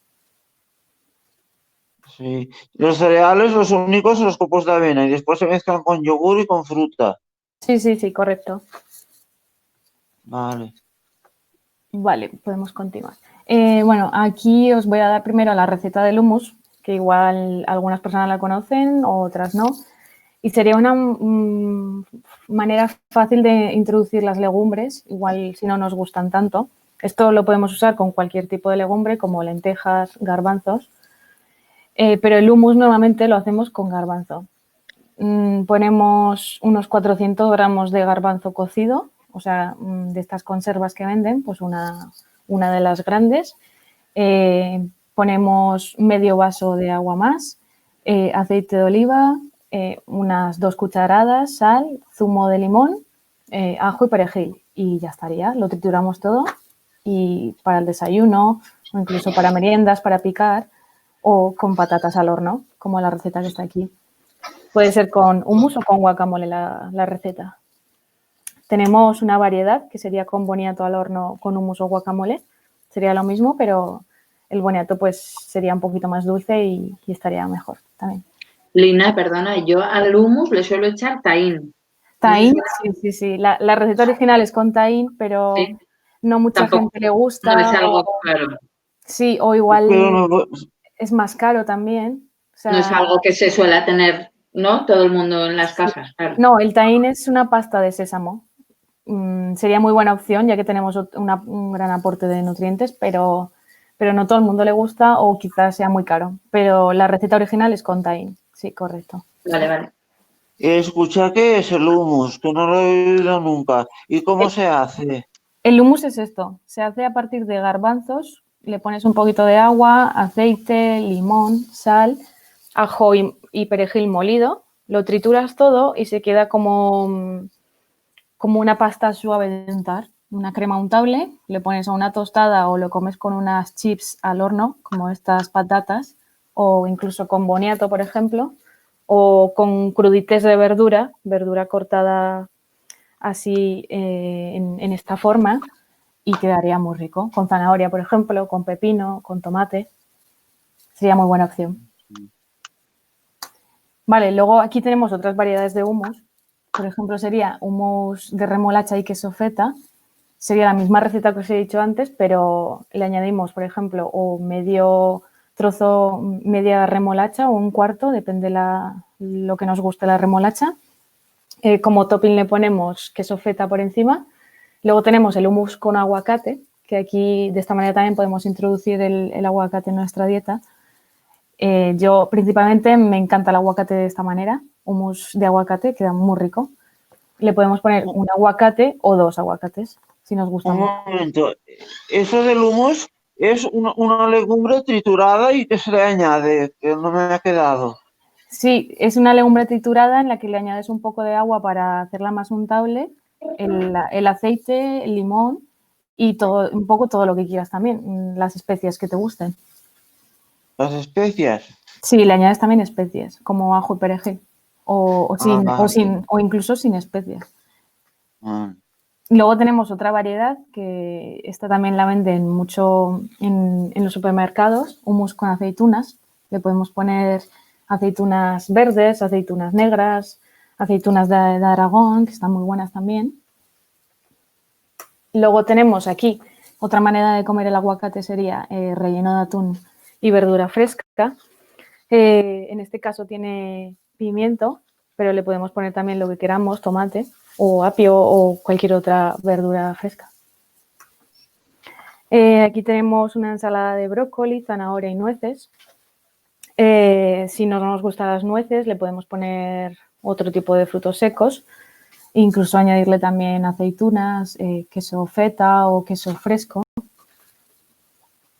Sí. Los cereales, los únicos son los copos de avena y después se mezclan con yogur y con fruta. Sí, correcto. Vale. Vale, podemos continuar. Bueno, aquí os voy a dar primero la receta del hummus, que igual algunas personas la conocen, otras no. Y sería una manera fácil de introducir las legumbres, igual si no nos gustan tanto. Esto lo podemos usar con cualquier tipo de legumbre, como lentejas, garbanzos. Pero el hummus normalmente lo hacemos con garbanzo. Ponemos unos 400 gramos de garbanzo cocido, o sea, de estas conservas que venden, pues una de las grandes. Ponemos medio vaso de agua más, aceite de oliva, unas 2 cucharadas, sal, zumo de limón, ajo y perejil. Y ya estaría, lo trituramos todo y para el desayuno o incluso para meriendas, para picar o con patatas al horno, como la receta que está aquí. Puede ser con hummus o con guacamole la receta. Tenemos una variedad que sería con boniato al horno con hummus o guacamole. Sería lo mismo, pero el boniato pues sería un poquito más dulce y estaría mejor también. Lina, perdona, yo al hummus le suelo echar tahín. Tahín, sí. La receta original es con tahín, pero Sí. no mucha Tampoco gente le gusta. no es algo claro. Sí, o igual Pero es más caro también. O sea, No es algo que se suele tener, ¿no? Todo el mundo en las casas, claro. no, el tahín es una pasta de sésamo. Sería muy buena opción, ya que tenemos un gran aporte de nutrientes, pero no todo el mundo le gusta o quizás sea muy caro. Pero la receta original es con tahín. Sí, correcto. Vale. escucha qué es el hummus, que no lo he oído nunca. ¿Y cómo se hace? El hummus es esto. Se hace a partir de garbanzos. Le pones un poquito de agua, aceite, limón, sal, ajo y perejil molido. Lo trituras todo y se queda como una pasta suave de untar, una crema untable, le pones a una tostada o lo comes con unas chips al horno, como estas patatas, o incluso con boniato, por ejemplo, o con crudités de verdura cortada así en esta forma y quedaría muy rico, con zanahoria, por ejemplo, con pepino, con tomate. Sería muy buena opción. Vale, luego aquí tenemos otras variedades de hummus. Por ejemplo, sería hummus de remolacha y queso feta. Sería la misma receta que os he dicho antes, pero le añadimos, por ejemplo, o medio trozo, media remolacha o un cuarto, depende lo que nos guste la remolacha. Como topping le ponemos queso feta por encima. Luego tenemos el hummus con aguacate, que aquí de esta manera también podemos introducir el aguacate en nuestra dieta. Yo principalmente me encanta el aguacate de esta manera, hummus de aguacate, queda muy rico. Le podemos poner un aguacate o 2 aguacates, si nos gusta Un mucho. momento, eso del hummus es una legumbre triturada y que se le añade, que no me ha quedado. Sí, es una legumbre triturada en la que le añades un poco de agua para hacerla más untable, el aceite, el limón y todo, un poco todo lo que quieras también, las especias que te gusten. Las especias. Sí, le añades también especies, como ajo y perejil, o incluso sin especies. Ah. Luego tenemos otra variedad que esta también la venden mucho en los supermercados, hummus con aceitunas. Le podemos poner aceitunas verdes, aceitunas negras, aceitunas de Aragón, que están muy buenas también. Luego tenemos aquí otra manera de comer el aguacate sería relleno de atún y verdura fresca. En este caso tiene pimiento, pero le podemos poner también lo que queramos, tomate o apio o cualquier otra verdura fresca. Aquí tenemos una ensalada de brócoli, zanahoria y nueces. Si no nos gustan las nueces, le podemos poner otro tipo de frutos secos, incluso añadirle también aceitunas, queso feta o queso fresco.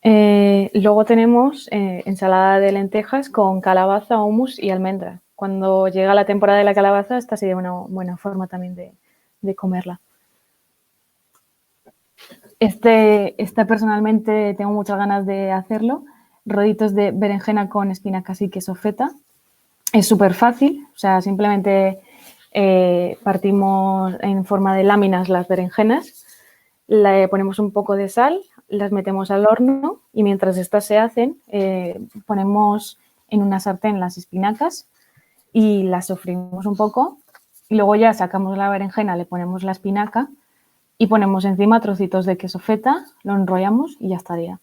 Luego tenemos ensalada de lentejas con calabaza, hummus y almendra. Cuando llega la temporada de la calabaza, esta sería una buena forma también de comerla. Este personalmente tengo muchas ganas de hacerlo. Roditos de berenjena con espinacas y queso feta. Es súper fácil, o sea, simplemente partimos en forma de láminas las berenjenas, le ponemos un poco de sal, las metemos al horno y mientras estas se hacen ponemos en una sartén las espinacas y las sofrimos un poco. Y luego ya sacamos la berenjena, le ponemos la espinaca y ponemos encima trocitos de queso feta, lo enrollamos y ya estaría.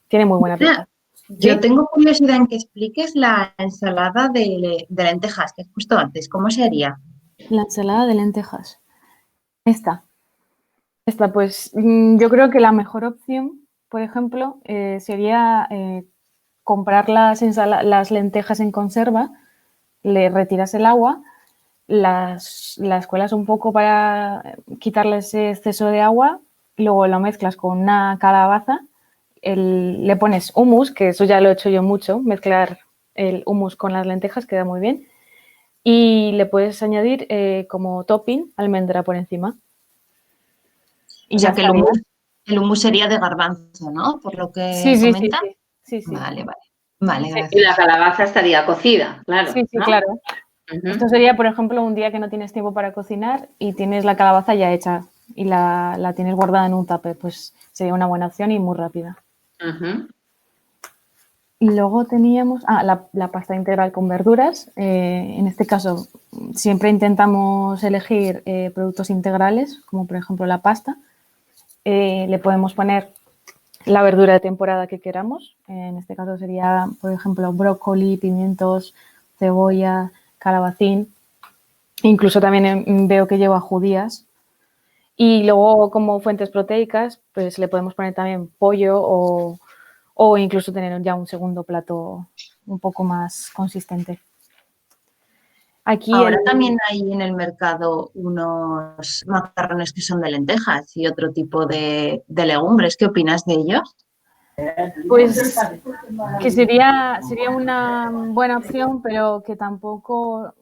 Tiene muy buena pinta. Yo ¿Sí? tengo curiosidad en que expliques la ensalada de lentejas que has puesto antes. ¿Cómo se haría? La ensalada de lentejas. Esta, pues yo creo que la mejor opción, por ejemplo, sería comprar las lentejas en conserva, le retiras el agua, las cuelas un poco para quitarle ese exceso de agua, luego lo mezclas con una calabaza, le pones hummus, que eso ya lo he hecho yo mucho, mezclar el hummus con las lentejas queda muy bien, y le puedes añadir como topping almendra por encima. Y O ya sea que estaría. el hummus sería de garbanzo, ¿no? Por lo que Sí. comenta. Sí. Vale. Vale, Sí. Y la gracias. calabaza estaría cocida, claro, Sí, ¿no? claro. Ujú. Esto sería, por ejemplo, un día que no tienes tiempo para cocinar y tienes la calabaza ya hecha y la tienes guardada en un tupper, pues sería una buena opción y muy rápida. Ujú. Y luego teníamos la pasta integral con verduras. En este caso, siempre intentamos elegir productos integrales, como por ejemplo la pasta. Le podemos poner la verdura de temporada que queramos. En este caso sería, por ejemplo, brócoli, pimientos, cebolla, calabacín. Incluso también veo que lleva judías. Y luego, como fuentes proteicas, pues le podemos poner también pollo o incluso tener ya un segundo plato un poco más consistente. Aquí Ahora también hay en el mercado unos macarrones que son de lentejas y otro tipo de legumbres. ¿Qué opinas de ellos? pues que sería una buena opción, pero que tampoco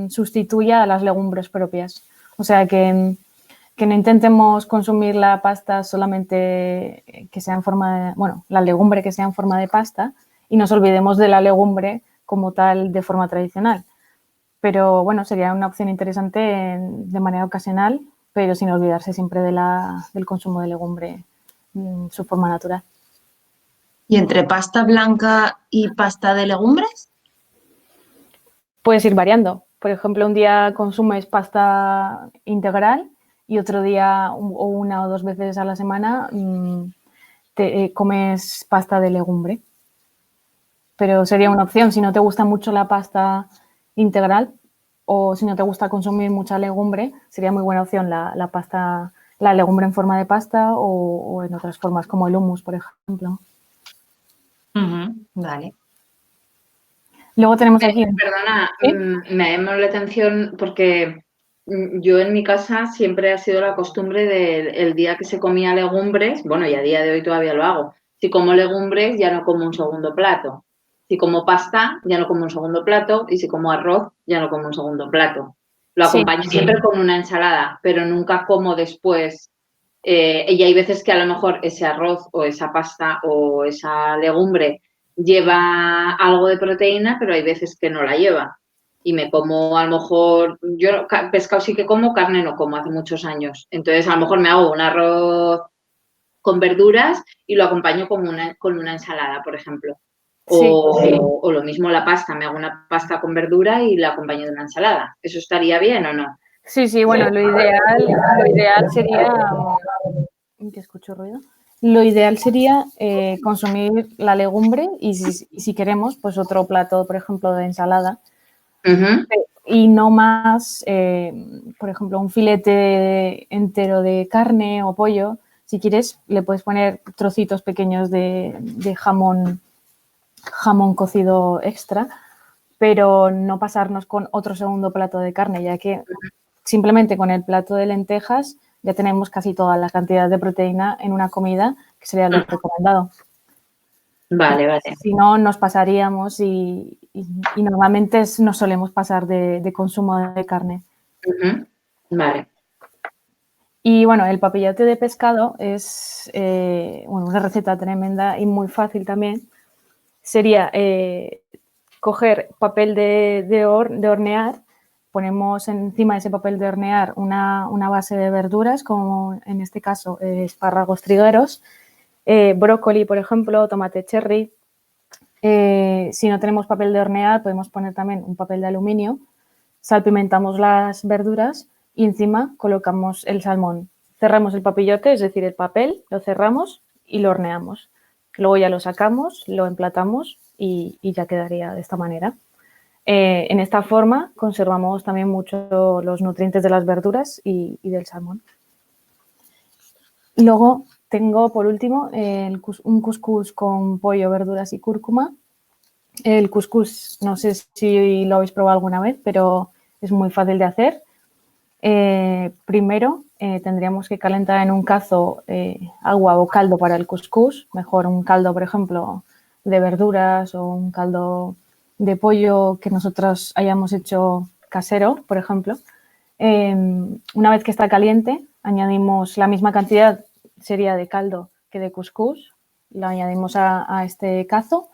sustituya a las legumbres propias. O sea, que no intentemos consumir la pasta solamente que sea en forma de, bueno, la legumbre que sea en forma de pasta y nos olvidemos de la legumbre como tal de forma tradicional. Pero bueno, sería una opción interesante de manera ocasional, pero sin olvidarse siempre del consumo de legumbre en su forma natural. ¿Y entre pasta blanca y pasta de legumbres? Puedes ir variando. Por ejemplo, un día consumes pasta integral y otro día o una o dos veces a la semana comes pasta de legumbre. Pero sería una opción. Si no te gusta mucho la pasta integral o si no te gusta consumir mucha legumbre, sería muy buena opción la legumbre en forma de pasta o en otras formas como el hummus, por ejemplo. Vale. Luego tenemos aquí... Perdona, ¿Sí? me llamó la atención porque yo en mi casa siempre ha sido la costumbre del día que se comía legumbres, bueno, y a día de hoy todavía lo hago. Si como legumbres ya no como un segundo plato. Si como pasta ya no como un segundo plato y si como arroz ya no como un segundo plato. Lo Sí. acompaño siempre con una ensalada, pero nunca como después. Y hay veces que a lo mejor ese arroz o esa pasta o esa legumbre lleva algo de proteína, pero hay veces que no la lleva. Y me como, a lo mejor, yo pescado sí que como, carne no como, hace muchos años. Entonces, a lo mejor me hago un arroz con verduras y lo acompaño con una ensalada, por ejemplo. Sí. O lo mismo la pasta, me hago una pasta con verdura y la acompaño de una ensalada. ¿Eso estaría bien o no? Sí, bueno, lo ideal sería... ¿Que escucho ruido? Lo ideal sería consumir la legumbre y si queremos, pues otro plato, por ejemplo, de ensalada. Uh-huh. Y no más, por ejemplo, un filete entero de carne o pollo. Si quieres, le puedes poner trocitos pequeños de jamón cocido extra, pero no pasarnos con otro segundo plato de carne, ya que simplemente con el plato de lentejas ya tenemos casi toda la cantidad de proteína en una comida, que sería lo recomendado. Vale. Si no, nos pasaríamos y normalmente nos solemos pasar de consumo de carne. Uh-huh. Vale. Y bueno, el papillote de pescado es una receta tremenda y muy fácil también. Sería coger papel de hornear, ponemos encima de ese papel de hornear una base de verduras, como en este caso espárragos trigueros, brócoli, por ejemplo, tomate cherry, Si no tenemos papel de hornear, podemos poner también un papel de aluminio, salpimentamos las verduras y encima colocamos el salmón. Cerramos el papillote, es decir, el papel, lo cerramos y lo horneamos. Luego ya lo sacamos, lo emplatamos y ya quedaría de esta manera. En esta forma conservamos también mucho los nutrientes de las verduras y del salmón. Luego tengo, por último, un cuscús con pollo, verduras y cúrcuma. El cuscús, no sé si lo habéis probado alguna vez, pero es muy fácil de hacer. Primero tendríamos que calentar en un cazo agua o caldo para el cuscús. Mejor un caldo, por ejemplo, de verduras o un caldo de pollo que nosotros hayamos hecho casero, por ejemplo. Una vez que está caliente, añadimos la misma cantidad, sería de caldo que de cuscús. Lo añadimos a este cazo,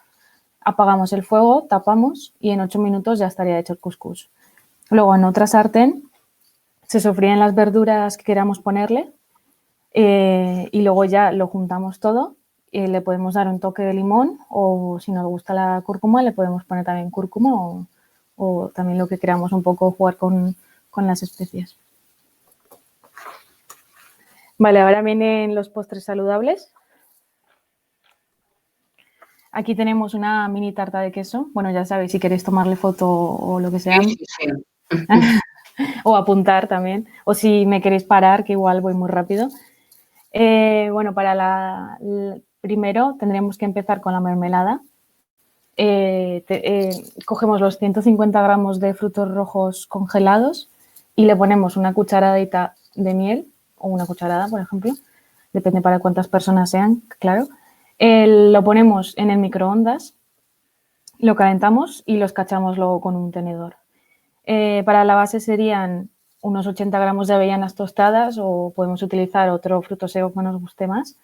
apagamos el fuego, tapamos y en 8 minutos ya estaría hecho el cuscús. Luego en otra sartén se sofríen las verduras que queramos ponerle y luego ya lo juntamos todo. Le podemos dar un toque de limón o si nos gusta la cúrcuma le podemos poner también cúrcuma o también lo que queramos, un poco jugar con las especias. Vale, ahora vienen los postres saludables. Aquí tenemos una mini tarta de queso. Bueno, ya sabéis, si queréis tomarle foto o lo que sea. Sí. O apuntar también. O si me queréis parar, que igual voy muy rápido. Bueno, primero tendríamos que empezar con la mermelada. Cogemos los 150 gramos de frutos rojos congelados y le ponemos una cucharadita de miel o una cucharada, por ejemplo. Depende para cuántas personas sean, claro. Lo ponemos en el microondas, lo calentamos y lo escachamos luego con un tenedor. Para la base serían unos 80 gramos de avellanas tostadas o podemos utilizar otro fruto seco que nos guste más,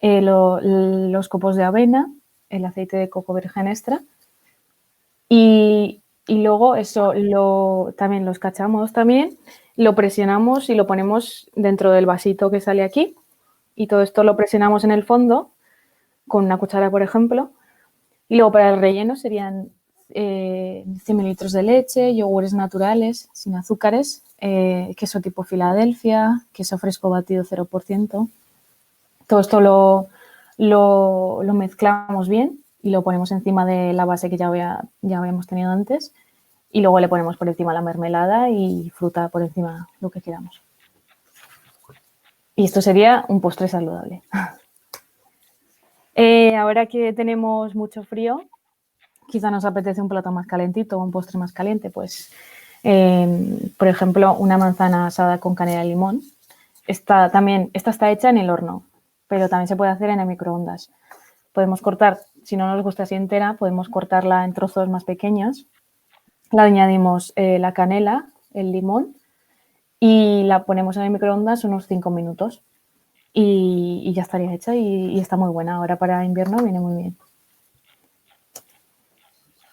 los copos de avena, el aceite de coco virgen extra y luego eso también lo escachamos también, lo presionamos y lo ponemos dentro del vasito que sale aquí y todo esto lo presionamos en el fondo con una cuchara, por ejemplo, y luego para el relleno serían 100 mililitros de leche, yogures naturales, sin azúcares, queso tipo Filadelfia, queso fresco batido 0%. Todo esto lo mezclamos bien y lo ponemos encima de la base que ya habíamos tenido antes y luego le ponemos por encima la mermelada y fruta por encima, lo que queramos. Y esto sería un postre saludable. Ahora que tenemos mucho frío, quizá nos apetece un plato más calentito o un postre más caliente, pues, por ejemplo, una manzana asada con canela y limón. Esta está hecha en el horno, pero también se puede hacer en el microondas. Podemos cortar, si no nos gusta así entera, podemos cortarla en trozos más pequeños. Le añadimos la canela, el limón y la ponemos en el microondas unos 5 minutos. Y ya estaría hecha y está muy buena. Ahora para invierno viene muy bien.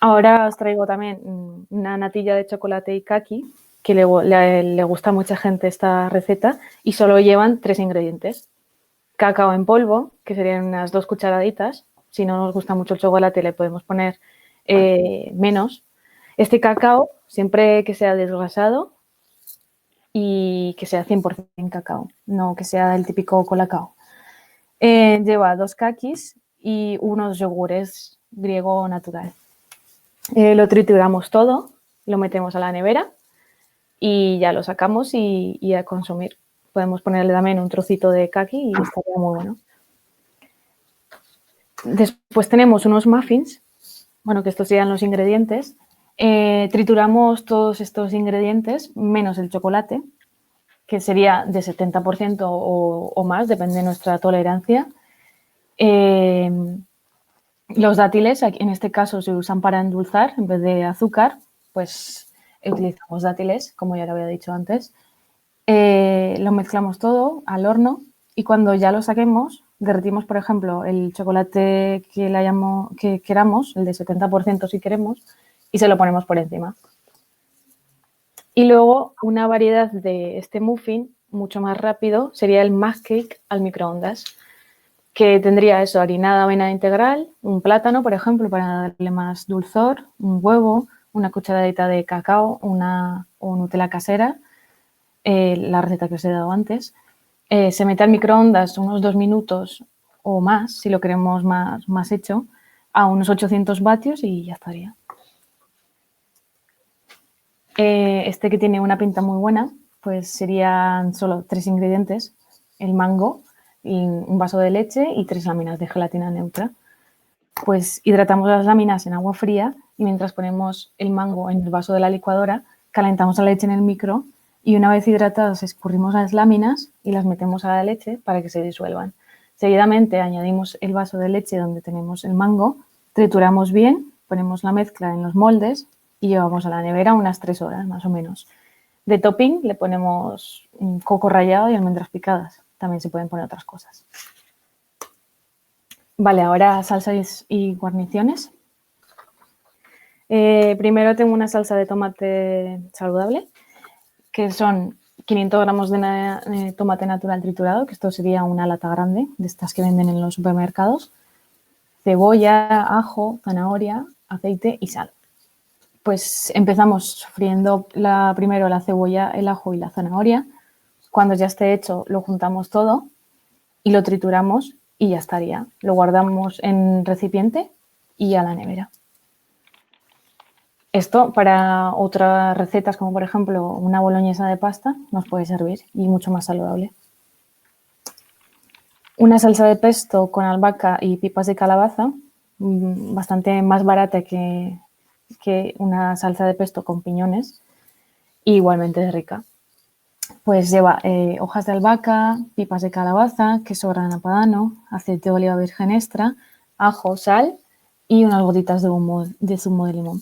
Ahora os traigo también una natilla de chocolate y kaki, que le gusta a mucha gente esta receta y solo llevan 3 ingredientes. Cacao en polvo, que serían unas 2 cucharaditas. Si no nos gusta mucho el chocolate le podemos poner menos. Este cacao, siempre que sea desgrasado y que sea 100% cacao, no que sea el típico colacao. Lleva 2 kakis y unos yogures griego natural. Lo trituramos todo, lo metemos a la nevera y ya lo sacamos y a consumir. Podemos ponerle también un trocito de kaki y estaría muy bueno. Después tenemos unos muffins, bueno, que estos serían los ingredientes. Trituramos todos estos ingredientes menos el chocolate, que sería de 70% o más, depende de nuestra tolerancia. Los dátiles, en este caso, se usan para endulzar en vez de azúcar, pues utilizamos dátiles, como ya lo había dicho antes. Lo mezclamos todo al horno y cuando ya lo saquemos, derretimos, por ejemplo, el chocolate que queramos, el de 70% si queremos, y se lo ponemos por encima. Y luego una variedad de este muffin, mucho más rápido, sería el mug cake al microondas. que tendría eso, harinada, avena integral, un plátano, por ejemplo, para darle más dulzor, un huevo, una cucharadita de cacao o Nutella casera, la receta que os he dado antes. Se mete al microondas unos 2 minutos o más, si lo queremos más hecho, a unos 800 vatios y ya estaría. Este que tiene una pinta muy buena, pues serían solo 3 ingredientes: el mango, y un vaso de leche y 3 láminas de gelatina neutra. Pues hidratamos las láminas en agua fría y mientras ponemos el mango en el vaso de la licuadora, calentamos la leche en el micro y una vez hidratadas escurrimos las láminas y las metemos a la leche para que se disuelvan. Seguidamente añadimos el vaso de leche donde tenemos el mango, trituramos bien, ponemos la mezcla en los moldes y llevamos a la nevera unas 3 horas más o menos. De topping le ponemos coco rallado y almendras picadas. También se pueden poner otras cosas. Vale, ahora salsas y guarniciones. Primero tengo una salsa de tomate saludable, que son 500 gramos de tomate natural triturado, que esto sería una lata grande, de estas que venden en los supermercados, cebolla, ajo, zanahoria, aceite y sal. Pues empezamos friendo primero la cebolla, el ajo y la zanahoria. Cuando ya esté hecho, lo juntamos todo y lo trituramos y ya estaría. Lo guardamos en recipiente y a la nevera. Esto para otras recetas, como por ejemplo una boloñesa de pasta, nos puede servir y mucho más saludable. Una salsa de pesto con albahaca y pipas de calabaza, bastante más barata que una salsa de pesto con piñones, y igualmente es rica. Pues lleva hojas de albahaca, pipas de calabaza, queso grana padano, aceite de oliva virgen extra, ajo, sal y unas gotitas de zumo de limón.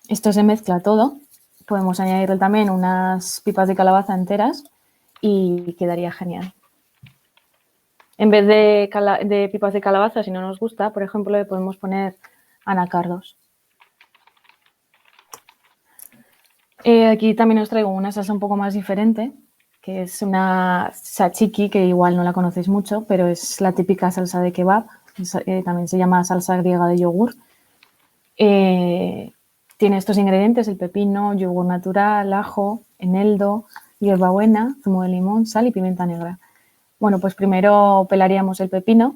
Esto se mezcla todo. Podemos añadirle también unas pipas de calabaza enteras y quedaría genial. En vez de pipas de calabaza, si no nos gusta, por ejemplo, le podemos poner anacardos. Aquí también os traigo una salsa un poco más diferente, que es una tzatziki, que igual no la conocéis mucho, pero es la típica salsa de kebab. También se llama salsa griega de yogur. Tiene estos ingredientes: el pepino, yogur natural, ajo, eneldo, hierbabuena, zumo de limón, sal y pimienta negra. Bueno, pues primero pelaríamos el pepino,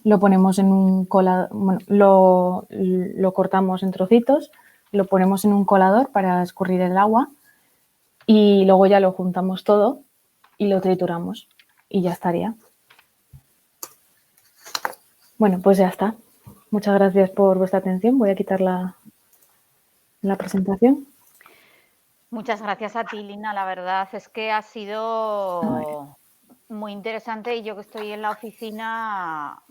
lo ponemos en un colador, bueno, lo cortamos en trocitos, lo ponemos en un colador para escurrir el agua y luego ya lo juntamos todo y lo trituramos y ya estaría. Bueno, pues ya está. Muchas gracias por vuestra atención. Voy a quitar la presentación. Muchas gracias a ti, Lina. La verdad es que ha sido muy interesante y yo que estoy en la oficina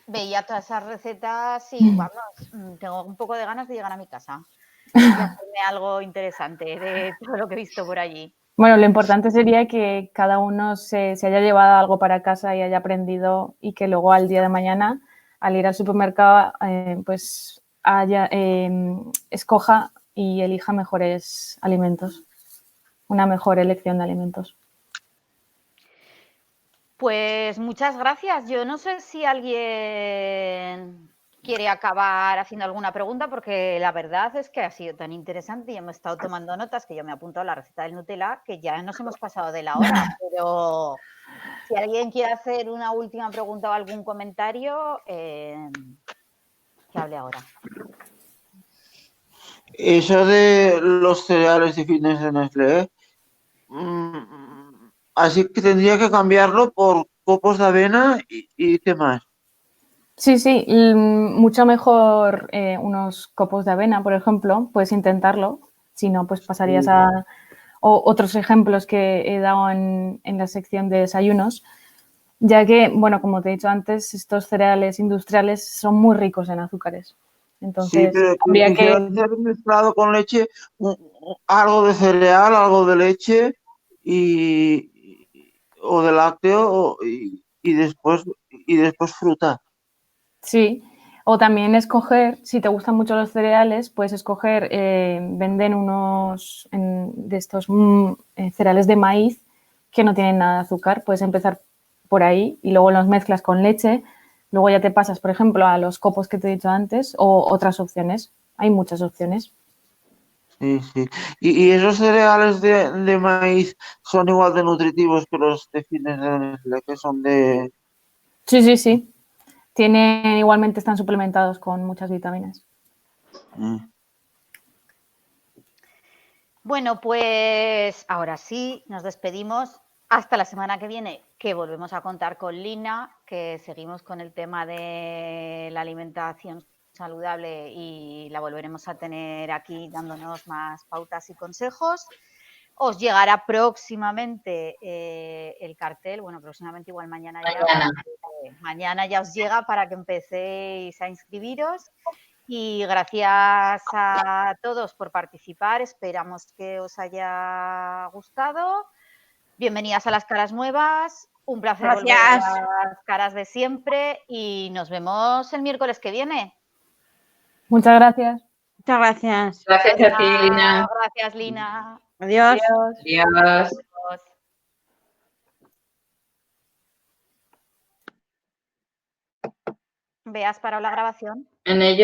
veía todas esas recetas y vamos, tengo un poco de ganas de llegar a mi casa y hacerme algo interesante de todo lo que he visto por allí. Bueno, lo importante sería que cada uno se haya llevado algo para casa y haya aprendido y que luego al día de mañana, al ir al supermercado, pues escoja y elija mejores alimentos, una mejor elección de alimentos. Pues muchas gracias. Yo no sé si alguien quiere acabar haciendo alguna pregunta, porque la verdad es que ha sido tan interesante y hemos estado tomando notas, que yo me he apuntado a la receta del Nutella, que ya nos hemos pasado de la hora, pero si alguien quiere hacer una última pregunta o algún comentario, que hable ahora. Eso de los cereales de fitness de Nestlé, así que tendría que cambiarlo por copos de avena y qué más. Sí, mucho mejor unos copos de avena, por ejemplo, puedes intentarlo, si no, pues pasarías a otros ejemplos que he dado en la sección de desayunos, ya que, bueno, como te he dicho antes, estos cereales industriales son muy ricos en azúcares. Entonces, sí, pero habría que hacer mezclado con leche, algo de cereal, algo de leche o de lácteo y después fruta. Sí, o también escoger, si te gustan mucho los cereales, puedes escoger, venden unos de estos cereales de maíz que no tienen nada de azúcar. Puedes empezar por ahí y luego los mezclas con leche. Luego ya te pasas, por ejemplo, a los copos que te he dicho antes o otras opciones. Hay muchas opciones. Sí, sí. ¿Y esos cereales de maíz son igual de nutritivos que los de fitness de Nestlé, que son de... Sí, sí, sí. Igualmente están suplementados con muchas vitaminas. Bueno, pues ahora sí, nos despedimos. Hasta la semana que viene, que volvemos a contar con Lina, que seguimos con el tema de la alimentación saludable y la volveremos a tener aquí dándonos más pautas y consejos. Os llegará próximamente el cartel, bueno, próximamente igual mañana ya. Mañana ya os llega para que empecéis a inscribiros. Y gracias a todos por participar. Esperamos que os haya gustado. Bienvenidas a las caras nuevas. Un placer volver a las caras de siempre y nos vemos el miércoles que viene. Muchas gracias. Muchas gracias. Gracias a ti, Lina. Gracias, Lina. Adiós. Adiós. Adiós. ¿Veas para la grabación? En ello